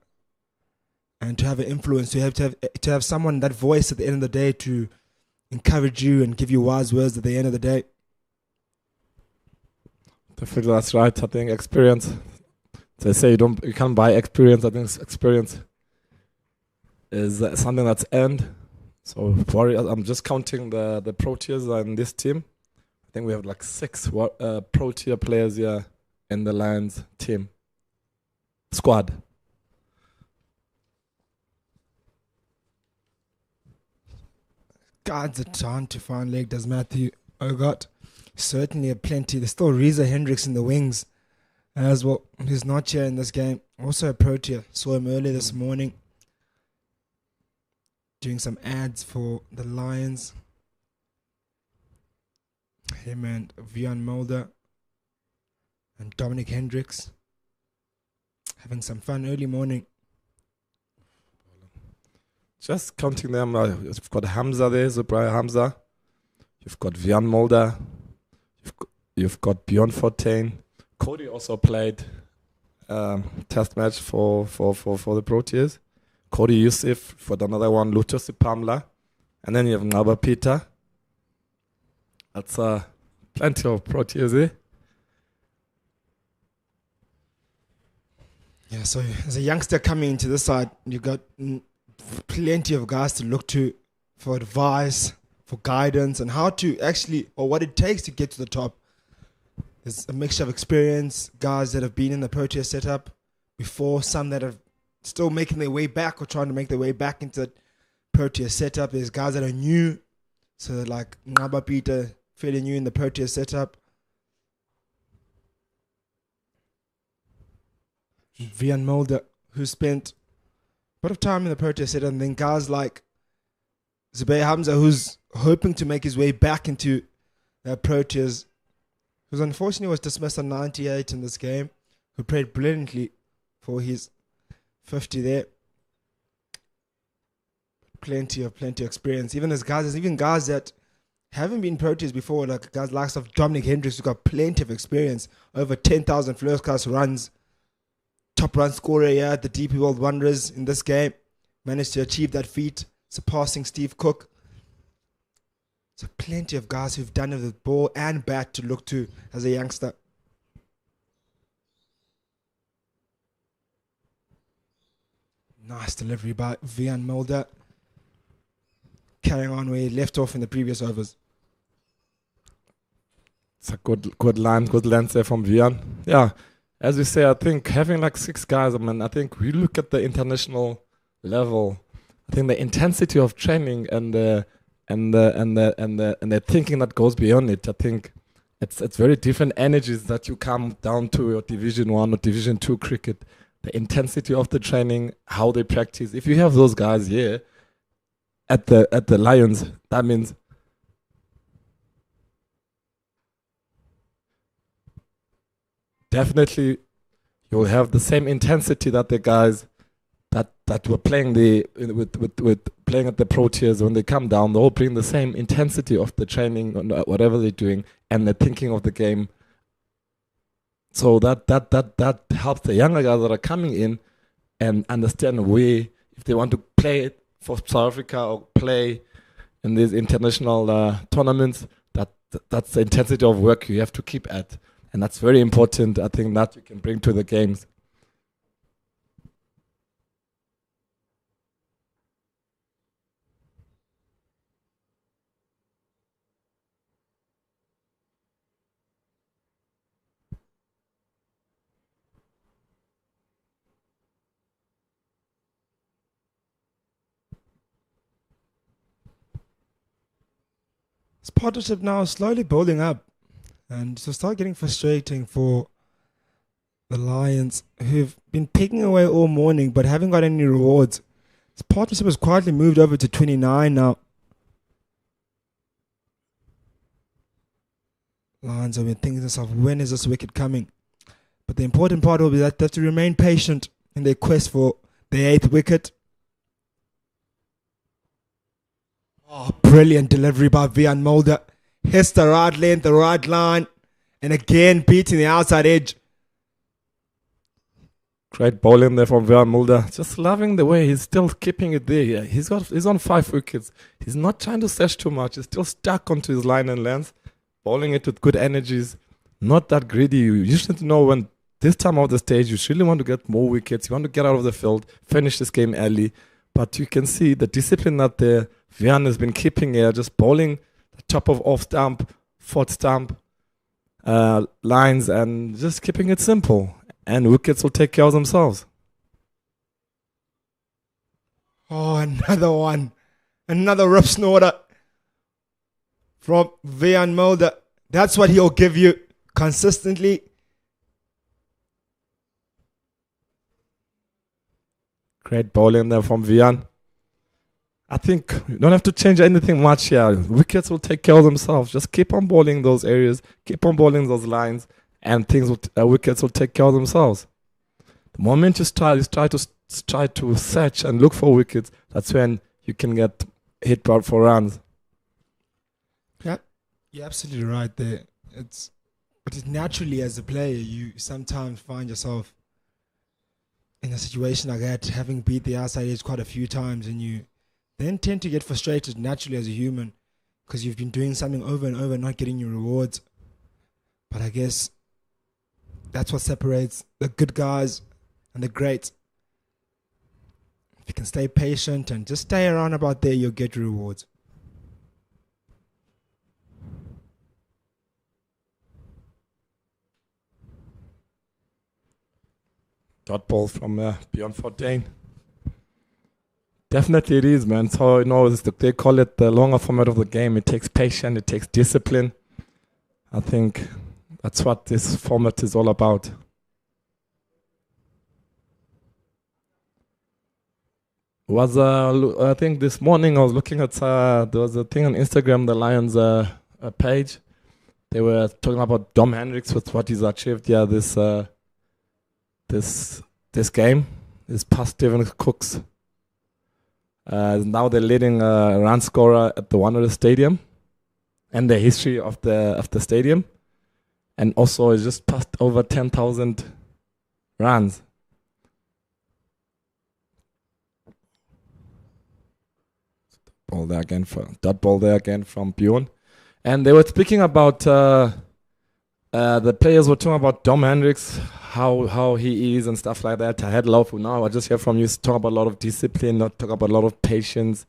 and to have an influence, to have someone, that voice at the end of the day to encourage you and give you wise words at the end of the day.
Definitely, that's right. I think experience. They say you can't buy experience. I think experience is something that's earned. So I'm just counting the Proteas in this team. I think we have like 6 Protea players here in the Lions team squad.
God's a time to find leg, does Matthew Ogot. Certainly a plenty. There's still Reza Hendricks in the wings as well, who's not here in this game. Also a Protea. Saw him earlier this morning doing some ads for the Lions. Him and Vian Mulder and Dominic Hendricks having some fun early morning.
Just counting them, you've got Hamza there, Zubraya Hamza. You've got Vian Mulder. You've got Bjorn Fontaine. Cody also played test match for the Proteas. Cody Youssef for another one, Lutus Pamla. And then you have Ngaba Peter. That's plenty of Proteas there.
Yeah, so as a youngster coming into this side, you've got plenty of guys to look to for advice, for guidance, and how to actually, or what it takes to get to the top. There's a mixture of experience, guys that have been in the Protea setup before, some that are still making their way back or trying to make their way back into the Protea setup. There's guys that are new, so like Ngaba Peter, fairly new in the Protea setup. Vian Mulder, who spent a bit of time in the Protea setup, and then guys like Zubair Hamza, who's hoping to make his way back into the Proteas, who unfortunately was dismissed on 98 in this game, who played brilliantly for his 50 there. Plenty of experience. There's even guys that haven't been Proteas before, like guys like of Dominic Hendricks, who got plenty of experience, over 10,000 first class runs, top run scorer here at the DP World Wanderers in this game, managed to achieve that feat, surpassing Steve Cook. So plenty of guys who've done it with ball and bat to look to as a youngster. Nice delivery by Vian Mulder. Carrying on where he left off in the previous overs.
It's a good line, good lens there from Vian. Yeah, as we say, I think having like 6 guys, I think we look at the international level. I think the intensity of training and the thinking that goes beyond it. I think it's very different energies that you come down to your Division 1 or Division 2 cricket. The intensity of the training, how they practice. If you have those guys here at the Lions, that means definitely you'll have the same intensity that the guys that were playing with playing at the Pro Tiers, when they come down, they'll bring the same intensity of the training and whatever they're doing and the thinking of the game. So that helps the younger guys that are coming in and understand where, if they want to play for South Africa or play in these international tournaments, that's the intensity of work you have to keep at. And that's very important, I think, that you can bring to the games.
This partnership now is slowly building up, and so start getting frustrating for the Lions, who've been picking away all morning but haven't got any rewards. This partnership has quietly moved over to 29 now. Lions have been thinking to themselves, when is this wicket coming? But the important part will be that they have to remain patient in their quest for their 8th wicket. Oh, brilliant delivery by Vian Mulder. Hits the right length, the right line, and again beating the outside edge.
Great bowling there from Vian Mulder. Just loving the way he's still keeping it there. Yeah, he's on 5 wickets. He's not trying to search too much. He's still stuck onto his line and length, bowling it with good energies. Not that greedy. You just need to know when this time of the stage, you really want to get more wickets. You want to get out of the field, finish this game early. But you can see the discipline that Vian has been keeping here, just bowling the top of off stump, fourth stump lines, and just keeping it simple. And wickets will take care of themselves.
Oh, another one. Another rip snorter from Vian Mulder. That's what he'll give you consistently.
Great bowling there from Vian. I think you don't have to change anything much here. Wickets will take care of themselves. Just keep on bowling those areas, keep on bowling those lines, and wickets will take care of themselves. The moment you try to search and look for wickets, that's when you can get hit for runs.
Yeah, you're absolutely right there. But it's naturally, as a player, you sometimes find yourself in a situation like that, having beat the outside edge quite a few times, and you then tend to get frustrated naturally as a human because you've been doing something over and over, not getting your rewards. But I guess that's what separates the good guys and the greats. If you can stay patient and just stay around about there, you'll get your rewards.
Dot ball from beyond 14. Definitely it is, man. So, they call it the longer format of the game. It takes patience, it takes discipline. I think that's what this format is all about. I think this morning I was looking at, there was a thing on Instagram, the Lions page. They were talking about Dom Hendricks with what he's achieved this game. This past Stephen Cooks. Now they're leading run scorer at the Wanderers Stadium, and the history of the stadium, and also it's just passed over 10,000 runs. Dot ball there again from Bjorn, and they were speaking about the players were talking about Dom Hendricks, how he is and stuff like that. I had a lot of, now I just hear from you talk about a lot of discipline, talk about a lot of patience.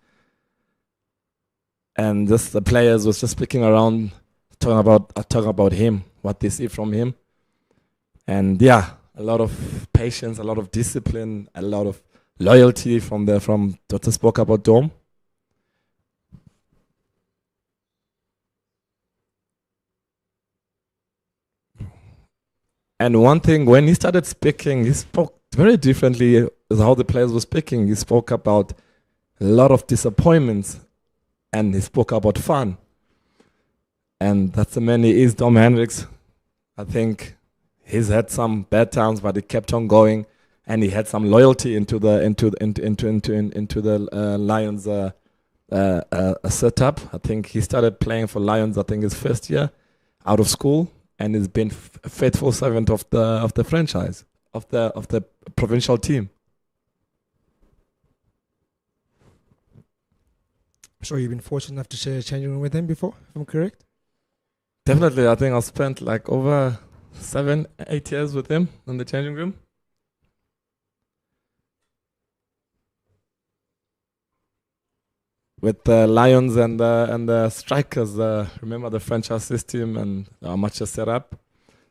And just the players was just speaking around, talking about him, what they see from him. And yeah, a lot of patience, a lot of discipline, a lot of loyalty from what they spoke about Dom. And one thing, when he started speaking, he spoke very differently as how the players were speaking. He spoke about a lot of disappointments, and he spoke about fun. And that's the man he is, Dom Hendricks. I think He's had some bad times, but he kept on going, and he had some loyalty into the Lions setup. I think he started playing for Lions, I think his first year out of school, and he's been a faithful servant of the franchise, of the provincial team.
I'm sure you've been fortunate enough to share a changing room with him before, if I'm correct.
Definitely, I think I've spent like over 7-8 years with him in the changing room. With the Lions and the Strikers, remember the franchise system and the amateur setup.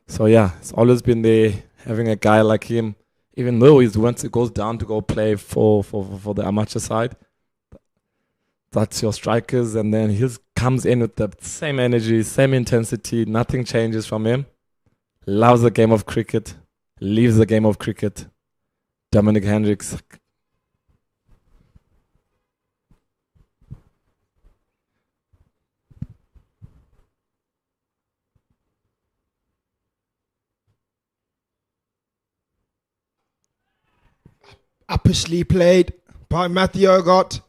So yeah, it's always been there, having a guy like him, even though once he goes down to go play for the amateur side. That's your Strikers, and then he comes in with the same energy, same intensity, nothing changes from him. Loves the game of cricket, leaves the game of cricket. Dominic Hendricks.
Uppishly played by Matthew Ogott.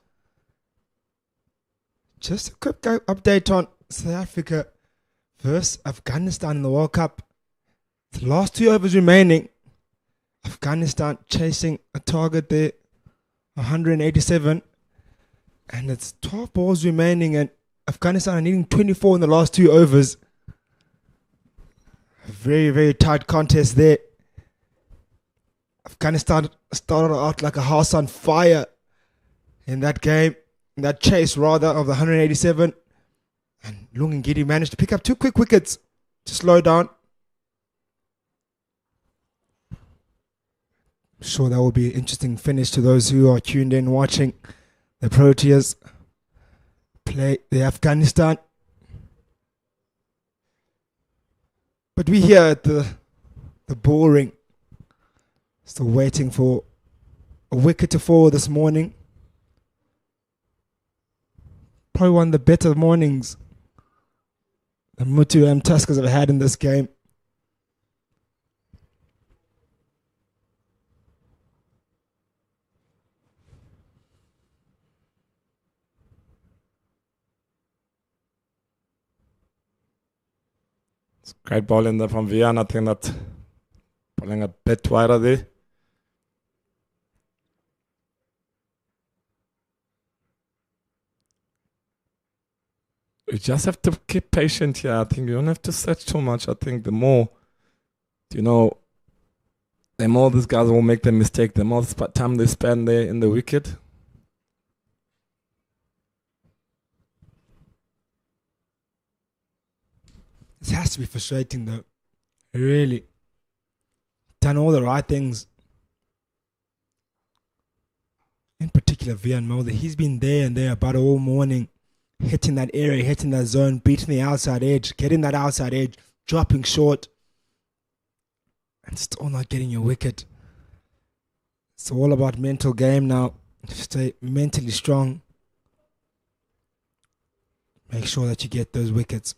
Just a quick update on South Africa versus Afghanistan in the World Cup. The last 2 overs remaining. Afghanistan chasing a target there, 187. And it's 12 balls remaining, and Afghanistan are needing 24 in the last 2 overs. A very, very tight contest there. Afghanistan started out like a house on fire in that game, in that chase rather, of the 187. And Lungangidi managed to pick up 2 quick wickets to slow down. I'm sure that will be an interesting finish to those who are tuned in watching the Proteas play the Afghanistan. But we here at the boring, still waiting for a wicket to fall this morning. Probably one of the better mornings the Moothee and Tuskers have had in this game.
It's great ball in there from Vian. I think that bowling a bit wider there. You just have to keep patient here. I think you don't have to search too much. I think the more these guys will make the mistake, the more time they spend there in the wicket.
This has to be frustrating though. Really. Done all the right things. In particular, Vian Mulder, he's been there and there about all morning, hitting that area, hitting that zone, beating the outside edge, getting that outside edge, dropping short, and still not getting your wicket. It's all about mental game now. Stay mentally strong. Make sure that you get those wickets.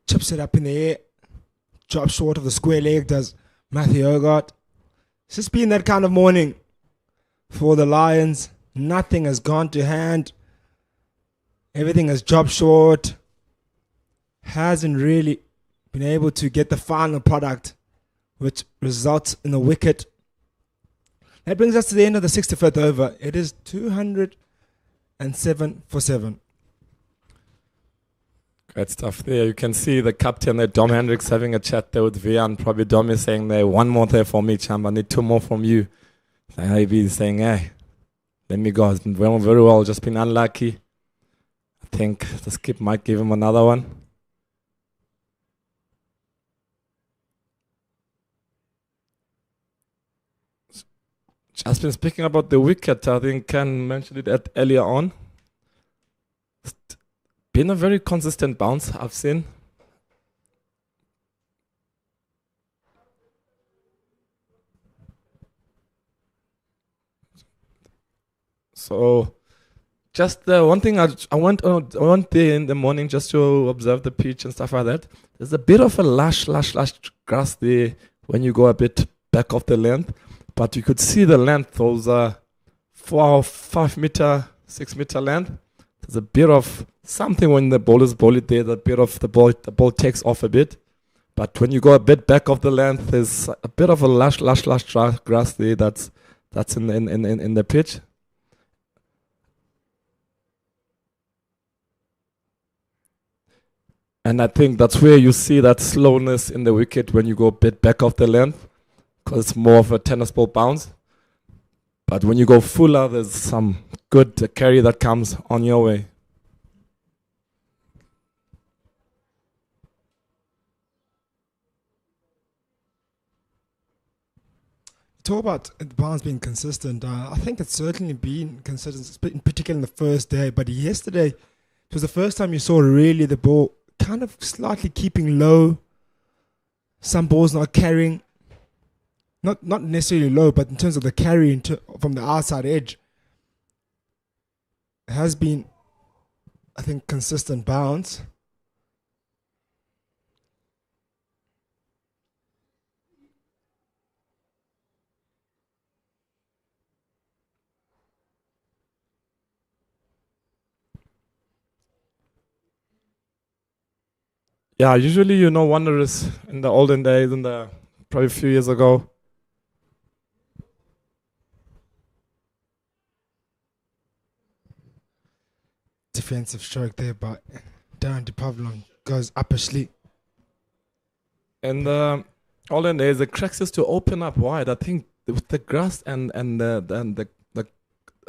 Chips it up in the air. Drops short of the square leg, does Matthew Ogott. It's just been that kind of morning for the Lions. Nothing has gone to hand. Everything has dropped short. Hasn't really been able to get the final product, which results in a wicket. That brings us to the end of the 65th over. It is 207 for 7.
Great stuff there. You can see the captain there, Dom Hendricks, having a chat there with Vian. Probably Dom is saying there, 1 more there for me, champ. I need 2 more from you. So maybe he's saying, hey, let me go. It's been very well, just been unlucky. I think the skip might give him another one. Just been speaking about the wicket. I think Ken mentioned it earlier on. been a very consistent bounce I've seen. So, just one thing I went there in the morning just to observe the pitch and stuff like that. There's a bit of a lush grass there when you go a bit back of the length, but you could see the length, those 4 or 5 meter, 6 meter length. There's a bit of something when the bowlers bowl it there, the bit of the ball takes off a bit. But when you go a bit back of the length, there's a bit of a lush grass there that's in the pitch. And I think that's where you see that slowness in the wicket when you go a bit back of the length, because it's more of a tennis ball bounce. But when you go fuller, there's some good carry that comes on your way.
Talk about the bounce being consistent. I think it's certainly been consistent, in particular in the first day. But yesterday, it was the first time you saw really the ball kind of slightly keeping low. Some balls not carrying, not necessarily low, but in terms of the carry from the outside edge, it has been, I think, consistent bounce.
Yeah, usually, Wanderers in the olden days, probably a few years ago.
Defensive stroke there, but Darren de Pavlon goes upper sleep.
In the olden days, the cracks used to open up wide. I think with the grass and the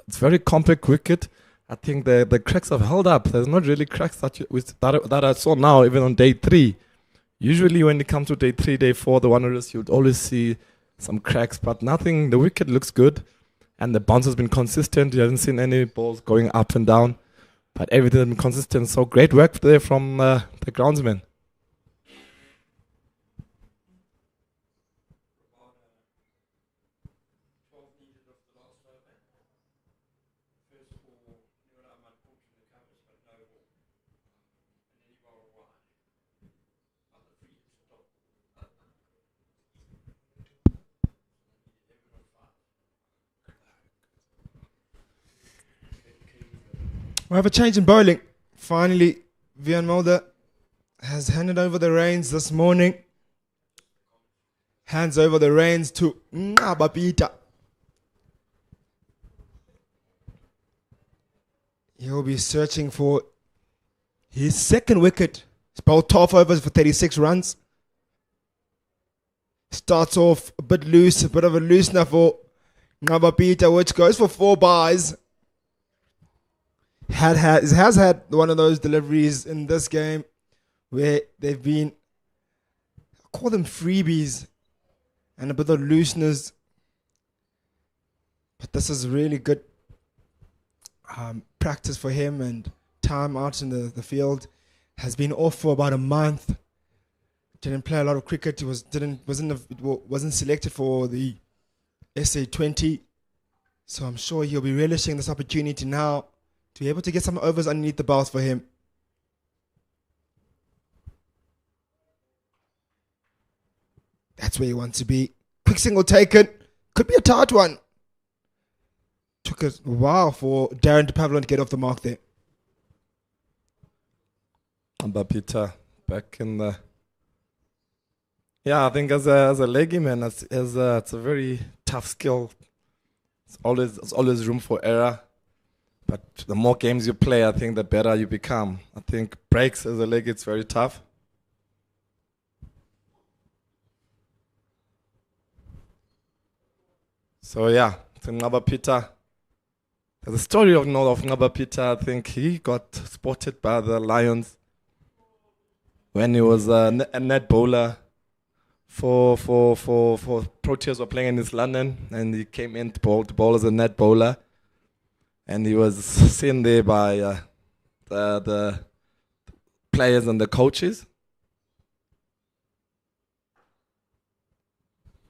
it's very compact wicket. I think the cracks have held up. There's not really cracks that I saw now, even on day 3. Usually when it comes to day 3, day 4, the Wanderers, you'd always see some cracks, but nothing. The wicket looks good, and the bounce has been consistent. You haven't seen any balls going up and down, but everything has been consistent. So great work there from the groundsman.
We have a change in bowling. Finally, Vian Mulder has handed over the reins this morning. Hands over the reins to Ngabapita. He'll be searching for his second wicket. He's bowled 12 overs for 36 runs. Starts off a bit loose, a bit of a loosener for Ngabapita, which goes for 4 byes. Has had one of those deliveries in this game where they've been, I call them freebies, and a bit of looseness. But this is really good practice for him, and time out in the field. Has been off for about a month. Didn't play a lot of cricket. He wasn't selected for the SA20. So I'm sure he'll be relishing this opportunity now to be able to get some overs underneath the belt for him. That's where he wants to be. Quick single taken. Could be a tight one. Took a while for Darren de Pavlon to get off the mark there.
Ngabapita back in the... Yeah, I think as a leggy man, it's a very tough skill. There's always room for error. But the more games you play, I think the better you become. I think breaks as a leg, it's very tough. So yeah, Ngabapita. There's a story of Ngabapita. I think he got spotted by the Lions when he was a net bowler for Proteas were playing in East London, and he came in to bowl as a net bowler. And he was seen there by the players and the coaches.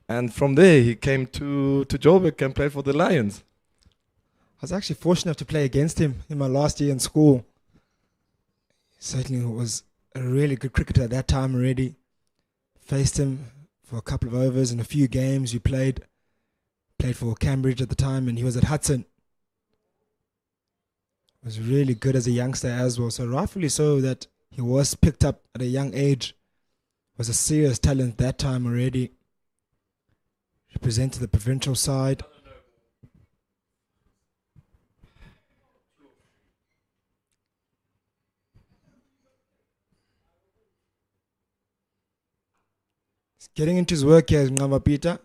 And from there, he came to Joburg and played for the Lions.
I was actually fortunate enough to play against him in my last year in school. He certainly was a really good cricketer at that time already. Faced him for a couple of overs in a few games. We played for Cambridge at the time, and he was at Hudson. Was really good as a youngster as well. So rightfully so that he was picked up at a young age. Was a serious talent that time already. Represented the provincial side. He's getting into his work here, Ngama Peter.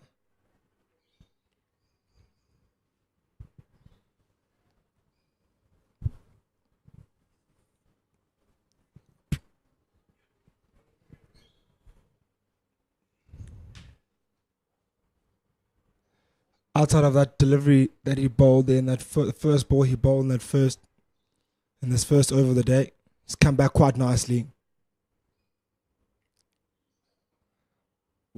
Outside of that delivery that he bowled in that first ball he bowled in this first over of the day, he's come back quite nicely.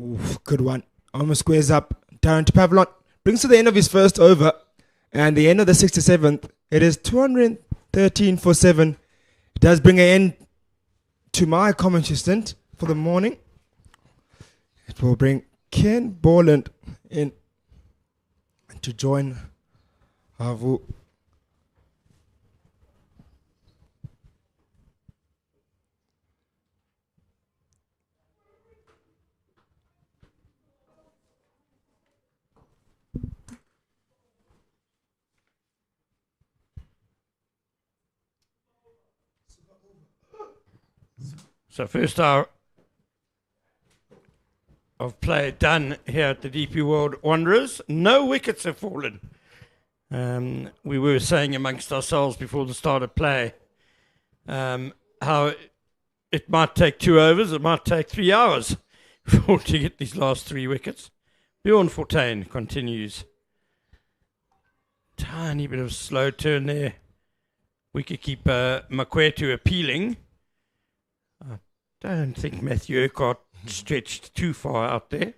Oof, good one. Almost squares up. Darren to Pavlon brings to the end of his first over, and the end of the 67th. It is 213 for 7. It does bring an end to my commentary stint for the morning. It will bring Ken Borland in to join Havu.
So first hour of play done here at the DP World Wanderers. No wickets have fallen. We were saying amongst ourselves before the start of play how it might take 2 overs, it might take 3 hours to get these last 3 wickets. Bjorn Fortuin continues. Tiny bit of slow turn there. Wicketkeeper Makwetu appealing. I don't think Matthew Urquhart stretched too far out there.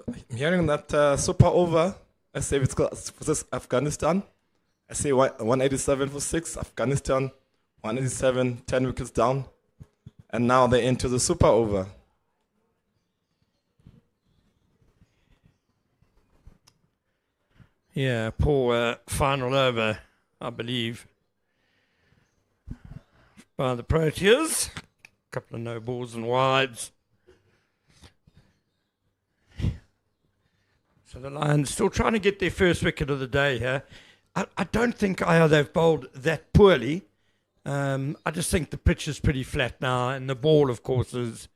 I'm hearing that super over. I say it's versus Afghanistan. I say 187 for 6. Afghanistan 187, 10 wickets down. And now they're into the super over.
Yeah, poor final over, I believe, by the Proteas. Couple of no balls and wides. So the Lions still trying to get their first wicket of the day here. I don't think they've bowled that poorly. I just think the pitch is pretty flat now, and the ball, of course, is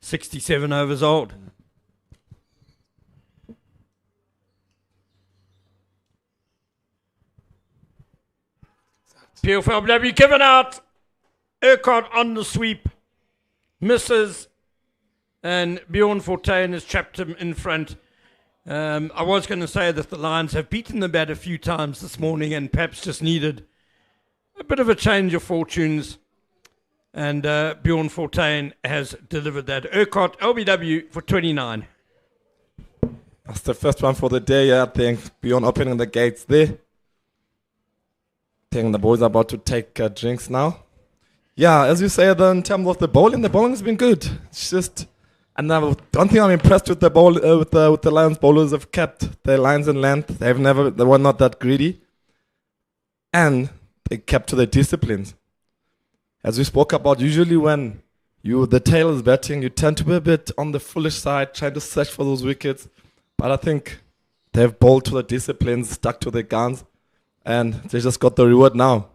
67 overs old. PFLW given out. Urquhart on the sweep. Misses, and Bjorn Fortuin has trapped him in front. I was going to say that the Lions have beaten the bat a few times this morning and perhaps just needed a bit of a change of fortunes. And Bjorn Fortuin has delivered that. Urquhart, LBW for 29.
That's the first one for the day, I think. Bjorn opening the gates there. I think the boys are about to take drinks now. Yeah, as you say, in terms of the bowling has been good. It's just, and one thing I'm impressed with the with the Lions bowlers have kept their lines in length. They were not that greedy, and they kept to their disciplines. As we spoke about, usually when the tail is batting, you tend to be a bit on the foolish side, trying to search for those wickets. But I think they've bowled to the disciplines, stuck to their guns, and they just got the reward now.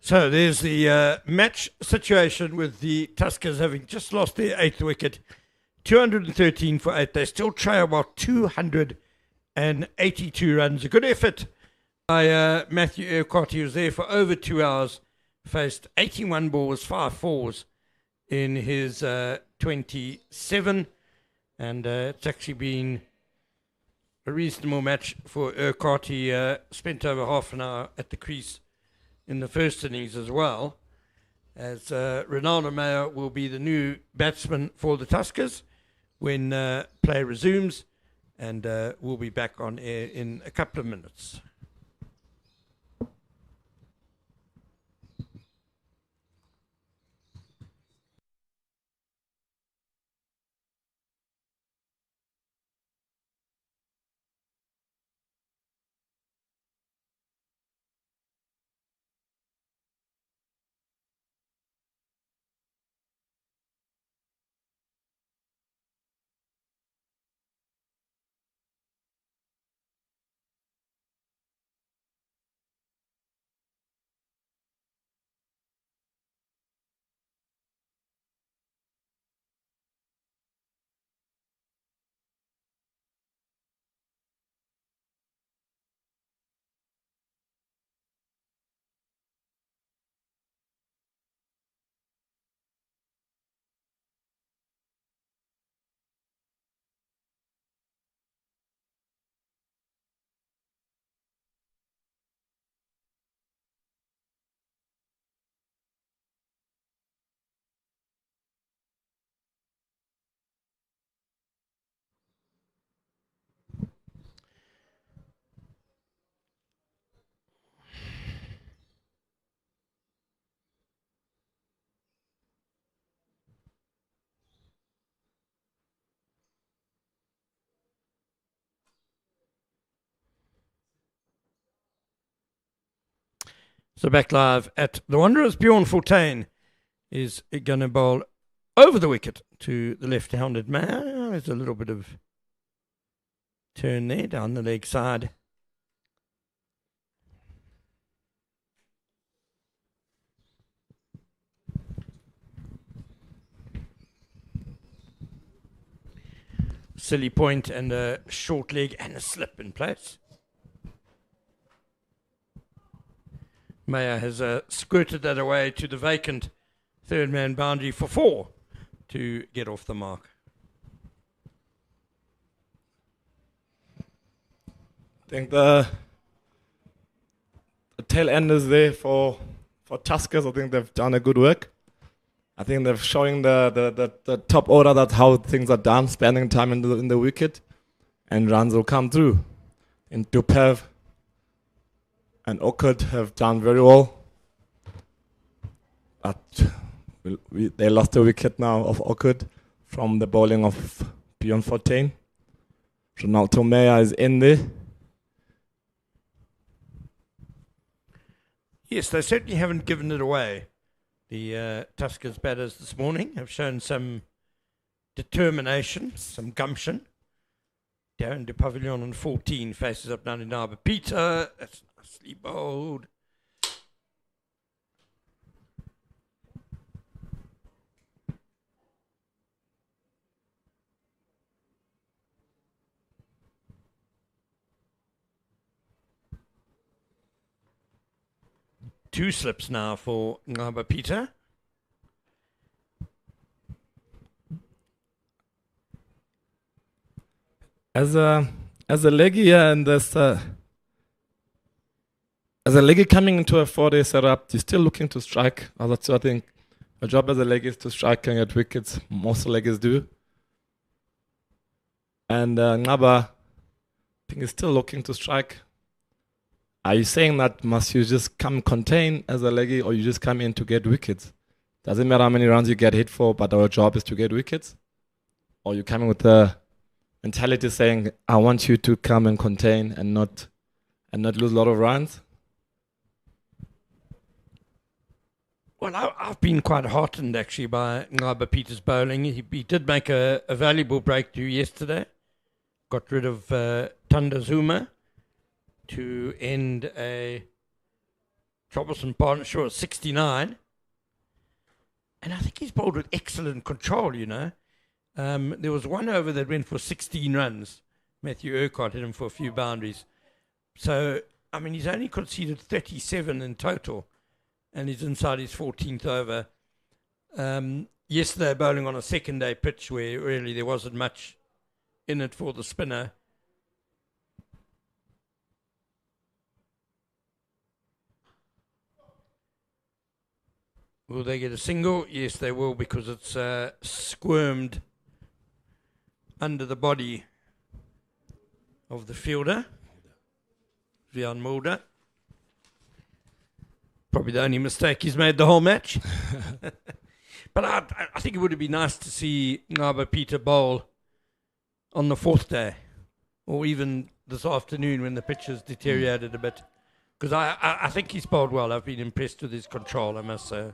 So there's the match situation with the Tuskers having just lost their 8th wicket. 213 for 8. They still trail about 282 runs. A good effort by Matthew Urquhart. He was there for over 2 hours. Faced 81 balls, 5 fours in his 27. And it's actually been a reasonable match for Urquhart. He spent over half an hour at the crease in the first innings as well, as Ronaldo Mayer will be the new batsman for the Tuskers when play resumes, and we'll be back on air in a couple of minutes. So back live at the Wanderers, Bjorn Fortuin is going to bowl over the wicket to the left-handed man. There's a little bit of turn there down the leg side. Silly point and a short leg and a slip in place. Mayer has squirted that away to the vacant third man boundary for 4 to get off the mark.
I think the tail end is there for Tuskers. I think they've done a good work. I think they're showing the top order that how things are done, spending time in the wicket, and runs will come through. And Dupev and Orchid have done very well, but they lost the wicket now of Orchid from the bowling of Bjorn Fortuin. Ronaldo Mayer is in there.
Yes, they certainly haven't given it away. The Tuskers batters this morning have shown some determination, some gumption. Darren de Pavilion on 14 faces up 99, but Peter, that's nicely bowled. Two slips now for Ngaba Peter.
As a leggy and as a leggy coming into a 4-day setup, you're still looking to strike. So I think your job as a leggy is to strike and get wickets. Most leggies do. And Ngaba, I think, is still looking to strike. Are you saying that must you just come contain as a leggy, or you just come in to get wickets? Doesn't matter how many runs you get hit for, but our job is to get wickets? Or you coming with the mentality saying, I want you to come and contain and not lose a lot of runs?
Well, I've been quite heartened actually by Ngaba Peter's bowling. He did make a valuable breakthrough yesterday. Got rid of Thanda Zuma to end a troublesome partnership at 69. And I think he's bowled with excellent control, you know. There was one over that went for 16 runs. Matthew Urquhart hit him for a few boundaries. So, I mean, he's only conceded 37 in total, and he's inside his 14th over. Yesterday, bowling on a second-day pitch where really there wasn't much in it for the spinner. Will they get a single? Yes, they will, because it's squirmed under the body of the fielder, Rian Mulder. Probably the only mistake he's made the whole match. But I think it would be nice to see Ngaba Peter bowl on the fourth day, or even this afternoon when the pitch has deteriorated a bit. Because I think he's bowled well. I've been impressed with his control, I must say.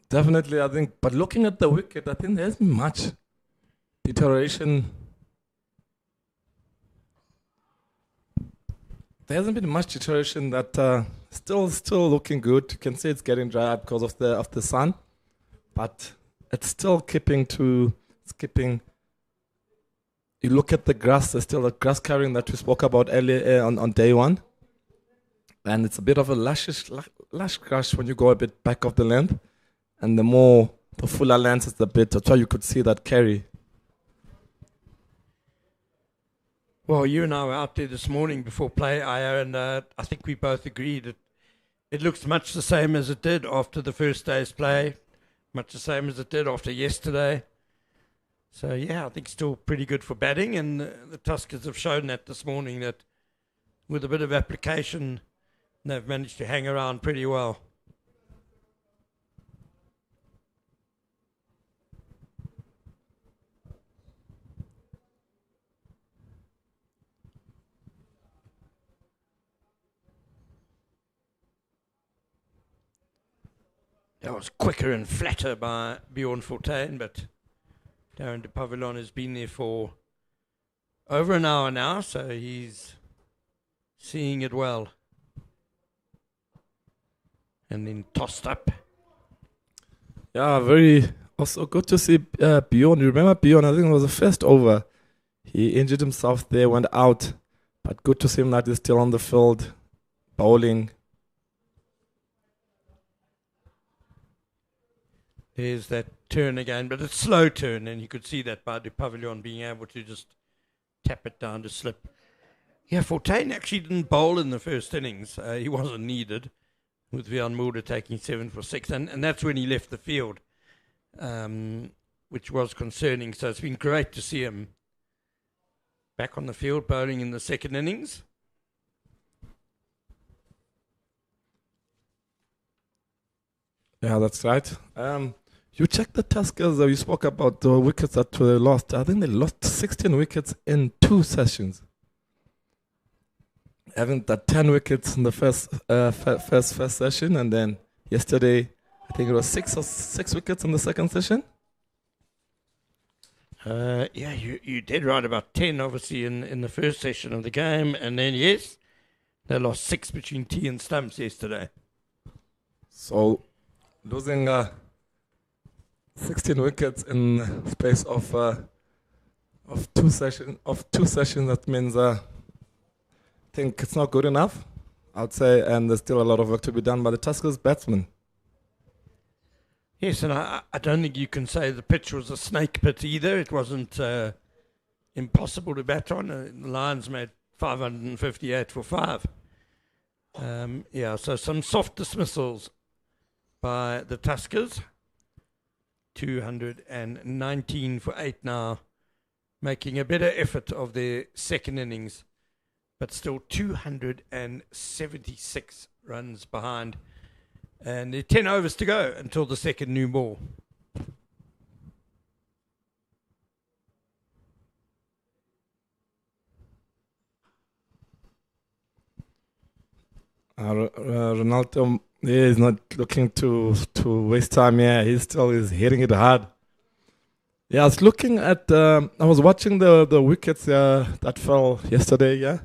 Definitely, I think. But looking at the wicket, I think there isn't much deterioration. There hasn't been much deterioration. That still looking good. You can see it's getting dry because of the sun, but it's still skipping. You look at the grass. There's still a grass carrying that we spoke about earlier on day one, and it's a bit of a lush grass when you go a bit back of the length. And the fuller lens is the bit, that's why you could see that carry.
Well, you and I were out there this morning before play, Aya, and I think we both agreed it looks much the same as it did after the first day's play, much the same as it did after yesterday. So, yeah, I think still pretty good for batting, and the Tuskers have shown that this morning, that with a bit of application, they've managed to hang around pretty well. That was quicker and flatter by Bjorn Fortuin, but Darren de Pavillon has been there for over an hour now, so he's seeing it well. And then tossed up.
Yeah, very also good to see Bjorn. You remember Bjorn? I think it was the first over. He injured himself there, went out, but good to see him that he's still on the field, bowling.
There's that turn again, but it's slow turn, and you could see that by the Pavilion being able to just tap it down to slip. Yeah, Fortuin actually didn't bowl in the first innings. He wasn't needed, with Rian Mulder taking 7 for 6, and that's when he left the field, which was concerning. So it's been great to see him back on the field, bowling in the second innings.
Yeah, that's right. You checked the Tuskers, you spoke about the wickets that they lost. I think they lost 16 wickets in 2 sessions. Having that 10 wickets in the first session, and then yesterday, I think it was 6 wickets in the second session.
Yeah, you did right, about 10 obviously in the first session of the game, and then yes, they lost 6 between tee and stumps yesterday.
So losing 16 wickets in the space of 2 sessions, that means I think it's not good enough, I'd say, and there's still a lot of work to be done by the Tuskers batsmen.
Yes, and I don't think you can say the pitch was a snake pit either. It wasn't impossible to bat on. The Lions made 558 for 5. Yeah, so some soft dismissals by the Tuskers. 219 for 8 now, making a better effort of their second innings, but still 276 runs behind. And there are 10 overs to go until the second new ball.
Ronaldo Mayer is not looking to waste time here. He still is hitting it hard. Yeah, I was looking at, I was watching the wickets that fell yesterday, yeah.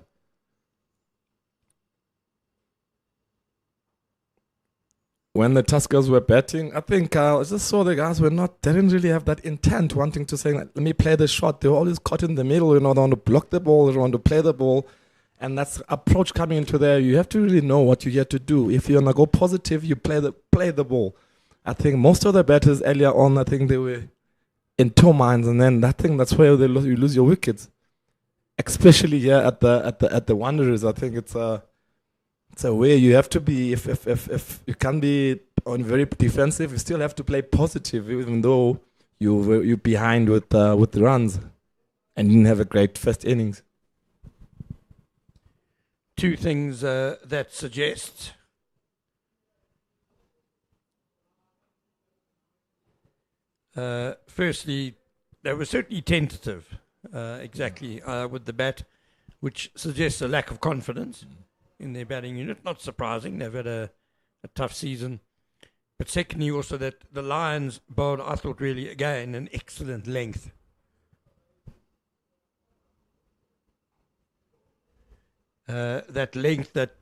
When the Tuskers were batting, I think I just saw the guys didn't really have that intent wanting to say, let me play the shot. They were always caught in the middle, they want to block the ball, they want to play the ball. And that's the approach coming into there. You have to really know what you're here to do. If you want to go positive, you play the ball. I think most of the batters earlier on, I think they were in 2 minds, and then that's where you lose your wickets. Especially here at the Wanderers, I think it's So where you have to be, if you can be on very defensive, you still have to play positive, even though you're behind with the runs, and didn't have a great first innings.
Two things that suggest firstly, they were certainly tentative, exactly, with the bat, which suggests a lack of confidence in their batting unit. Not surprising, they've had a tough season. But secondly, also that the Lions bowled, I thought, really, again, an excellent length. That length that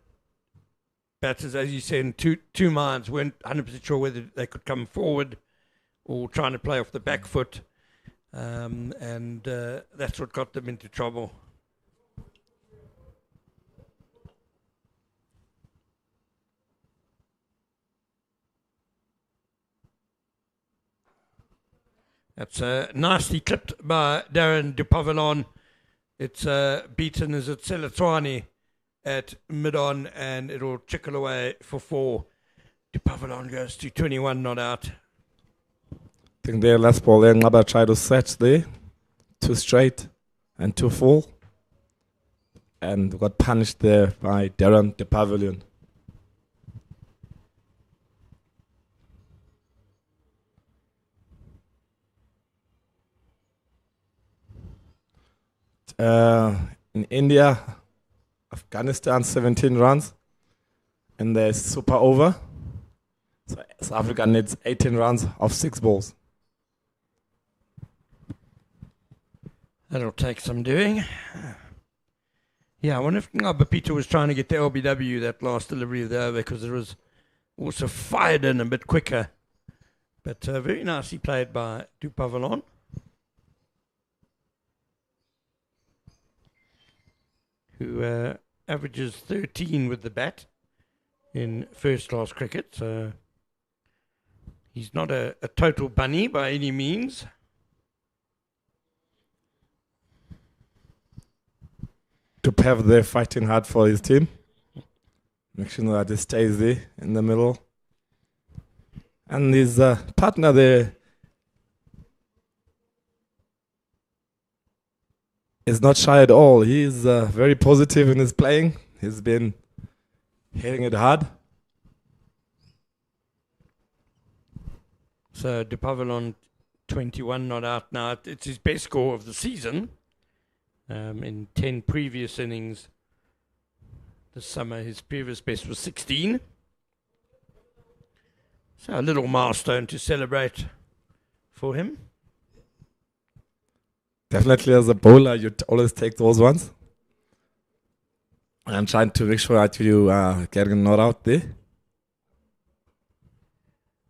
batters, as you said, in two minds, weren't 100% sure whether they could come forward or trying to play off the back foot. And that's what got them into trouble. That's nicely clipped by Darren Dupavilon. It's beaten as it's Selatwani at mid-on, and it'll trickle away for 4. Dupavilon goes to 21 not out.
I think their last ball there, Ngaba tried to set there, 2 straight and 2 full, and got punished there by Darren Dupavilon. In India, Afghanistan 17 runs in the super over. So South Africa needs 18 runs off 6 balls.
That'll take some doing. Yeah, I wonder if Ngabapita was trying to get the LBW, that last delivery of the over, because it was also fired in a bit quicker. But very nicely played by Dupavilon. Who averages 13 with the bat in first-class cricket. So he's not a total bunny by any means.
To have there fighting hard for his team. Make sure that he stays there in the middle. And his partner there is not shy at all. He's very positive in his playing. He's been hitting it hard.
So Dupavilon 21 not out now. It's his best score of the season. In 10 previous innings this summer, his previous best was 16. So a little milestone to celebrate for him.
Definitely as a bowler, you always take those ones. And trying to make sure that you get a not out there.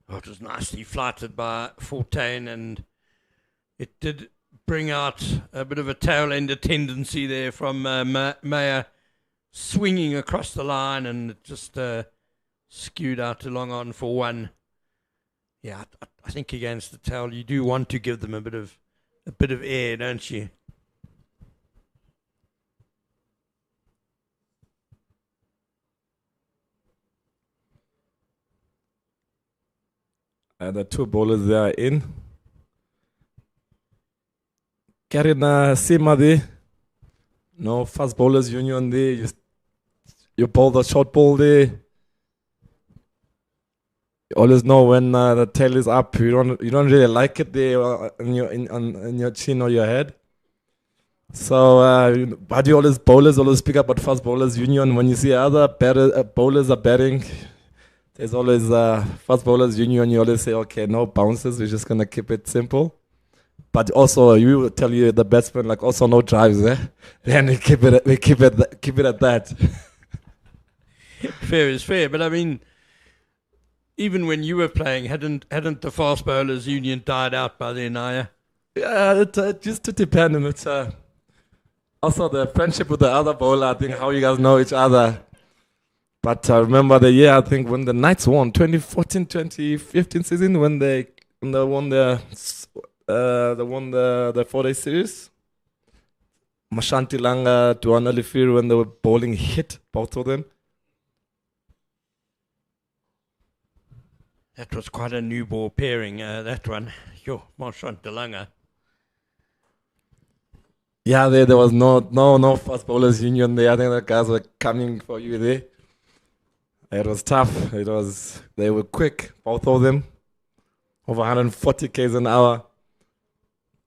Oh, it was nicely flighted by Fortain, and it did bring out a bit of a tail-ender tendency there from Mayer swinging across the line, and it just skewed out to long on for 1. Yeah, I think against the tail, you do want to give them a bit of air, don't you?
The 2 bowlers they are in. Karina Sima there. No fast bowlers union there. You bowl the short ball there. You always know when the tail is up. You don't really like it there in your chin or your head. So but you bowlers always speak about fast bowlers union. When you see other bowlers are batting, there's always fast bowlers union. You always say, okay, no bounces. We're just gonna keep it simple. But also, you will tell you the batsman like also no drives, eh? Then we keep it at that.
Fair is fair, but I mean, even when you were playing, hadn't the fast bowlers union died out by then, Naya?
Yeah, it used to depend on it. Also the friendship with the other bowler. I think how you guys know each other. But I remember the year I think when the Knights won 2014-2015 season when they won the 4-day series. Mashanti Langa, Duan Alifir, when they were bowling hit, both of them.
That was quite a new ball pairing, that one. Yo, Marchant Delanga.
Yeah, there was no fast bowlers union there. I think the guys were coming for you there. It was tough. They were quick, both of them. Over 140 k's an hour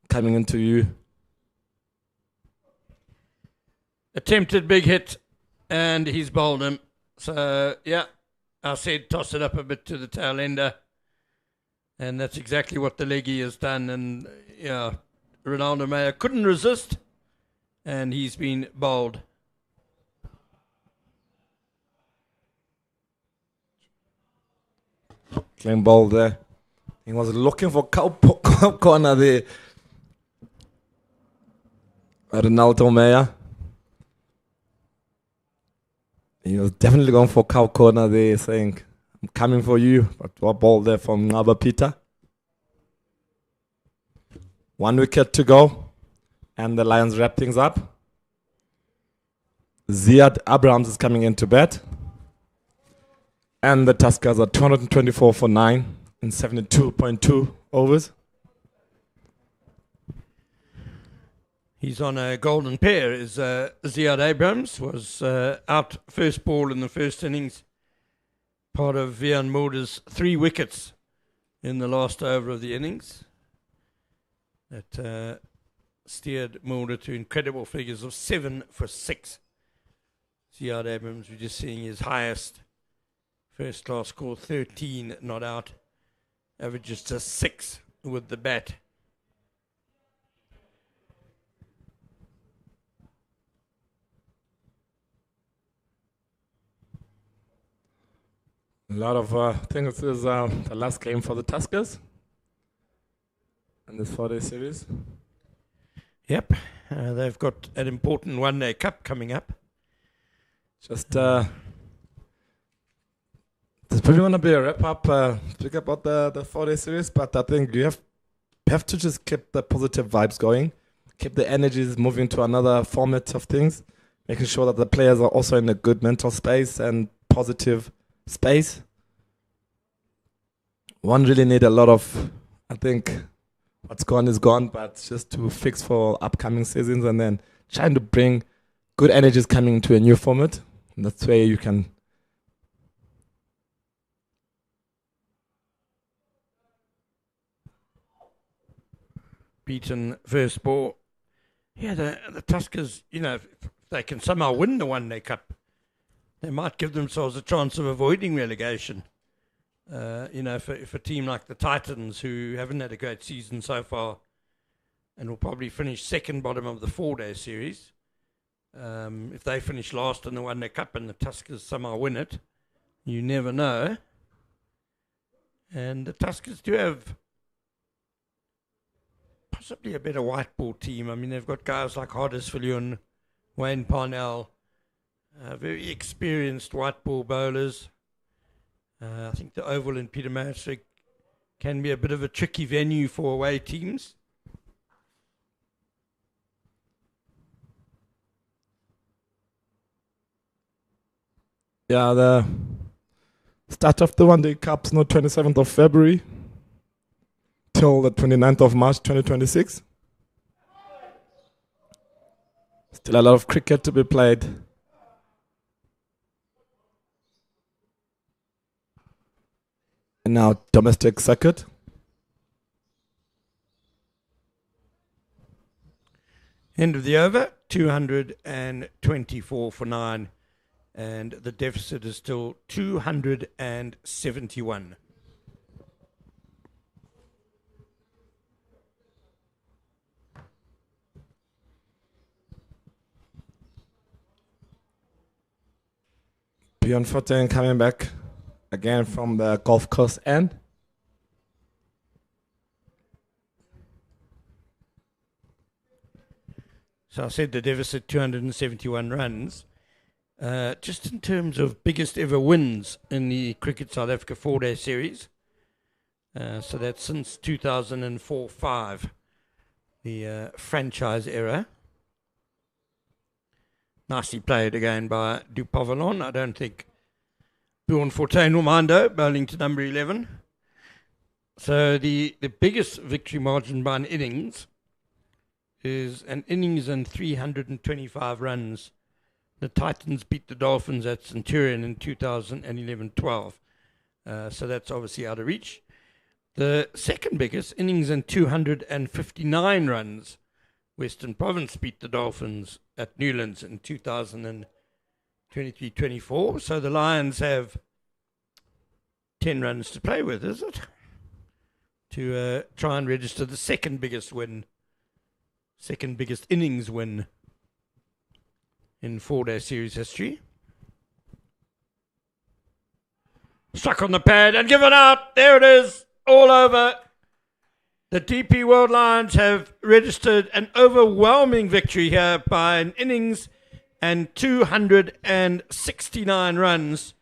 coming into you.
Attempted big hit, and he's bowled him. So, yeah, I said toss it up a bit to the tail ender. And that's exactly what the leggy has done. And, yeah, Ronaldo Mayer couldn't resist, and he's been bowled.
Clean ball there. He was looking for cow corner there. Ronaldo Mayer. He was definitely going for cow corner there, saying, I'm coming for you. But what ball there from Ngaba Peter. 1 wicket to go. And the Lions wrap things up. Ziad Abrahams is coming into bat. And the Tuskers are 224 for 9 in 72.2 overs.
He's on a golden pair. Ziad Abrahams was out first ball in the first innings. Part of Vian Mulder's 3 wickets in the last over of the innings. That steered Mulder to incredible figures of 7 for 6. Ziad Abrahams, we're just seeing his highest first class score, 13 not out. Averages just 6 with the bat.
A lot of, I think this is the last game for the Tuskers in this 4-day series.
Yep, they've got an important one-day cup coming up.
Just, there's probably going to be a wrap-up, speak about the 4-day series, but I think you have to just keep the positive vibes going, keep the energies moving to another format of things, making sure that the players are also in a good mental space and positive space. One really need a lot of, I think, what's gone is gone, but just to fix for upcoming seasons and then trying to bring good energies coming into a new format. And that's where you can
beaten first ball. Yeah, the Tuskers, if they can somehow win the one-day cup, they might give themselves a chance of avoiding relegation. If a team like the Titans, who haven't had a great season so far and will probably finish second bottom of the 4-day series, if they finish last in the one-day cup and the Tuskers somehow win it, you never know. And the Tuskers do have possibly a better white ball team. I mean, they've got guys like Hardisvillion, Wayne Parnell, very experienced white ball bowlers. I think the Oval in Pietermaritzburg can be a bit of a tricky venue for away teams.
Yeah, the start of the one-day cups, no 27th of February till the 29th of March 2026. Still a lot of cricket to be played. And now domestic circuit.
End of the over, 224 for 9. And the deficit is still 271.
Bjorn Fortin coming back again from the golf course end.
So I said the deficit 271 runs. Just in terms of biggest ever wins in the Cricket South Africa 4-day series. So that's since 2004-05, the franchise era. Nicely played again by Dupavalon. I don't think Bjorn Fortuin will mind though, bowling to number 11. So the biggest victory margin by an innings is an innings and 325 runs. The Titans beat the Dolphins at Centurion in 2011-12. So that's obviously out of reach. The second biggest, innings and 259 runs. Western Province beat the Dolphins at Newlands in 2023-24. So the Lions have 10 runs to play with, is it? To try and register the second biggest innings win in 4-day series history. Struck on the pad and given out. There it is. All over. The DP World Lions have registered an overwhelming victory here by an innings and 269 runs.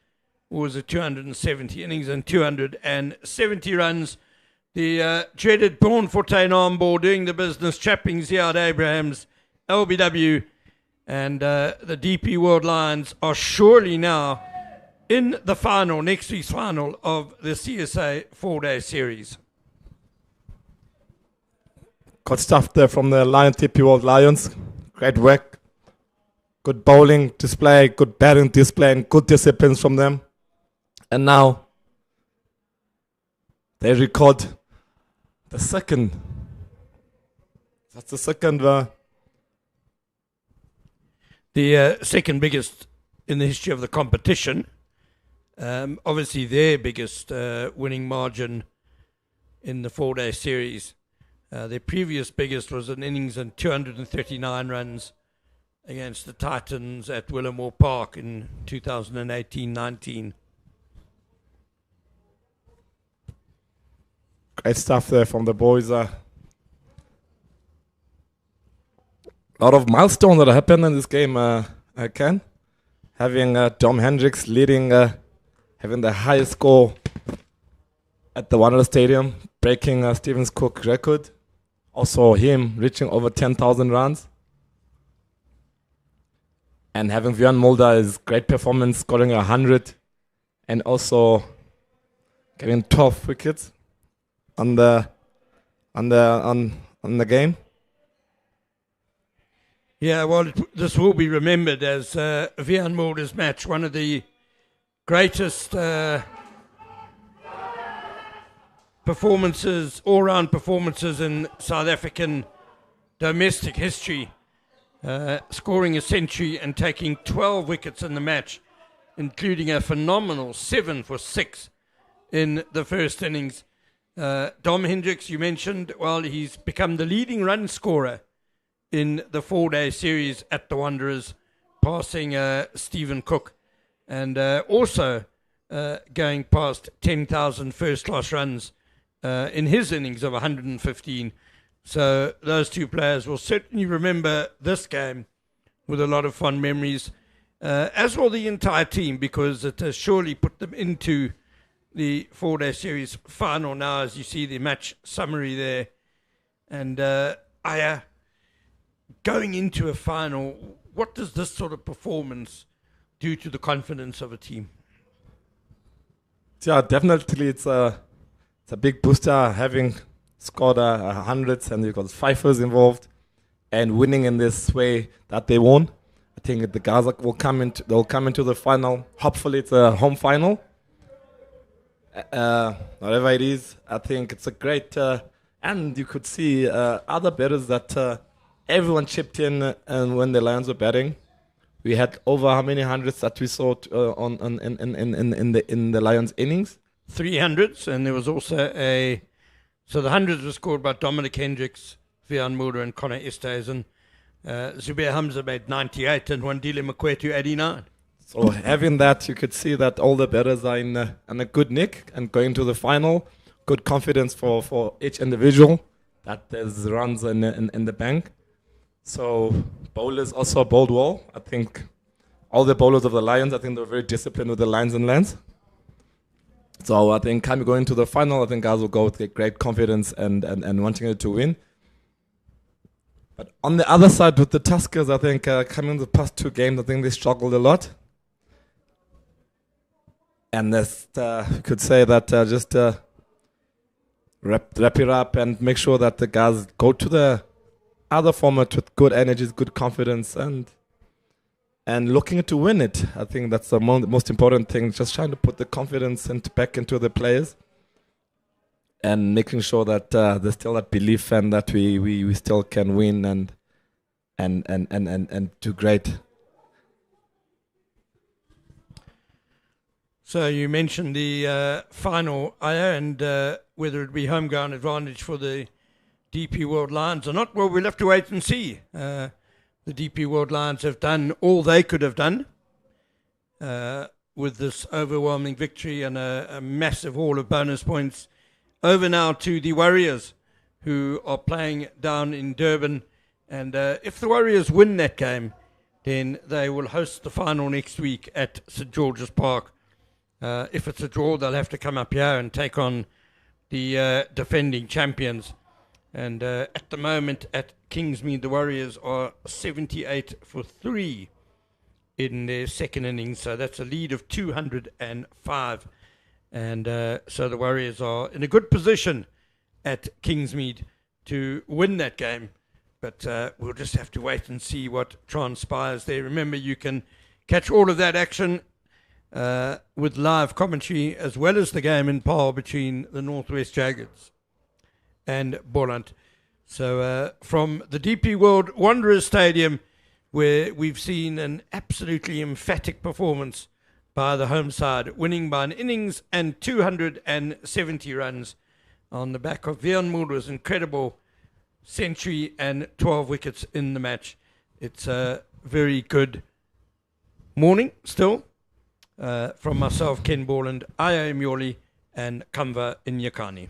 Or was it 270 innings and 270 runs? The dreaded Braunfontein arm ball doing the business, chapping Ziad Abrahams, LBW, and the DP World Lions are surely now in the final, next week's final of the CSA 4-day series.
Good stuff there from the Lions, DP World Lions. Great work. Good bowling display, good batting display, and good disciplines from them. And now they record the second. That's the second.
The second biggest in the history of the competition. Obviously, their biggest winning margin in the 4-day series. Their previous biggest was an innings and 239 runs against the Titans at Willamore Park in 2018-19.
Great stuff there from the boys. A lot of milestones that happened in this game, Ken. Having Dom Hendricks leading, having the highest score at the Wanderers Stadium, breaking Stevens Cook record. Also him reaching over 10,000 runs. And having Björn Mulder's great performance, scoring 100 and also getting 12 wickets on the game.
Yeah, well, this will be remembered as Björn Mulder's match, one of the greatest performances, all-round performances in South African domestic history, scoring a century and taking 12 wickets in the match, including a phenomenal 7 for 6 in the first innings. Dom Hendricks, you mentioned, well, he's become the leading run scorer in the 4-day series at the Wanderers, passing Stephen Cook, and also going past 10,000 first-class runs in his innings of 115. So those two players will certainly remember this game with a lot of fond memories, as will the entire team, because it has surely put them into the 4-day series final now, as you see the match summary there. And going into a final, what does this sort of performance do to the confidence of a team?
Yeah, definitely it's a big booster, having scored hundreds and you've got fifers involved and winning in this way that they won. I think the guys will come into the final. Hopefully it's a home final. Whatever it is, I think it's a great and you could see other batters that everyone chipped in, and when the Lions were batting, we had over how many hundreds that we saw in the Lions innings?
300s, and there was also so the hundreds were scored by Dominic Hendricks, Björn Mulder and Connor Easthuizen. Zubair Hamza made 98 and Wandile Makwetu 89.
So having that, you could see that all the batters are in a good nick and going to the final. Good confidence for each individual that there's runs in the bank. So bowlers also bowled well. I think all the bowlers of the Lions, I think they were very disciplined with the lines and lands. So I think coming going to the final, I think guys will go with great confidence and wanting it to win. But on the other side with the Tuskers, I think coming the past 2 games, I think they struggled a lot. And you could say that wrap it up and make sure that the guys go to the other format with good energies, good confidence, and looking to win it. I think that's the most important thing. Just trying to put the confidence back into the players, and making sure that there's still that belief and that we still can win and do great.
So you mentioned the final, and whether it be home ground advantage for the DP World Lions or not. Well, we'll have to wait and see. The DP World Lions have done all they could have done with this overwhelming victory and a massive haul of bonus points. Over now to the Warriors, who are playing down in Durban. And if the Warriors win that game, then they will host the final next week at St. George's Park. If it's a draw, they'll have to come up here and take on the defending champions. And at the moment at Kingsmead, the Warriors are 78 for 3 in their second innings. So that's a lead of 205. And so the Warriors are in a good position at Kingsmead to win that game. But we'll just have to wait and see what transpires there. Remember, you can catch all of that action with live commentary, as well as the game in Paarl between the Northwest Jaggers and Boland. So from the DP World Wanderers Stadium, where we've seen an absolutely emphatic performance by the home side, winning by an innings and 270 runs on the back of Vian Mulder's incredible century and 12 wickets in the match. It's a very good morning still. From myself, Ken Borland, Aya Imyoli, and Kamva Inyakani.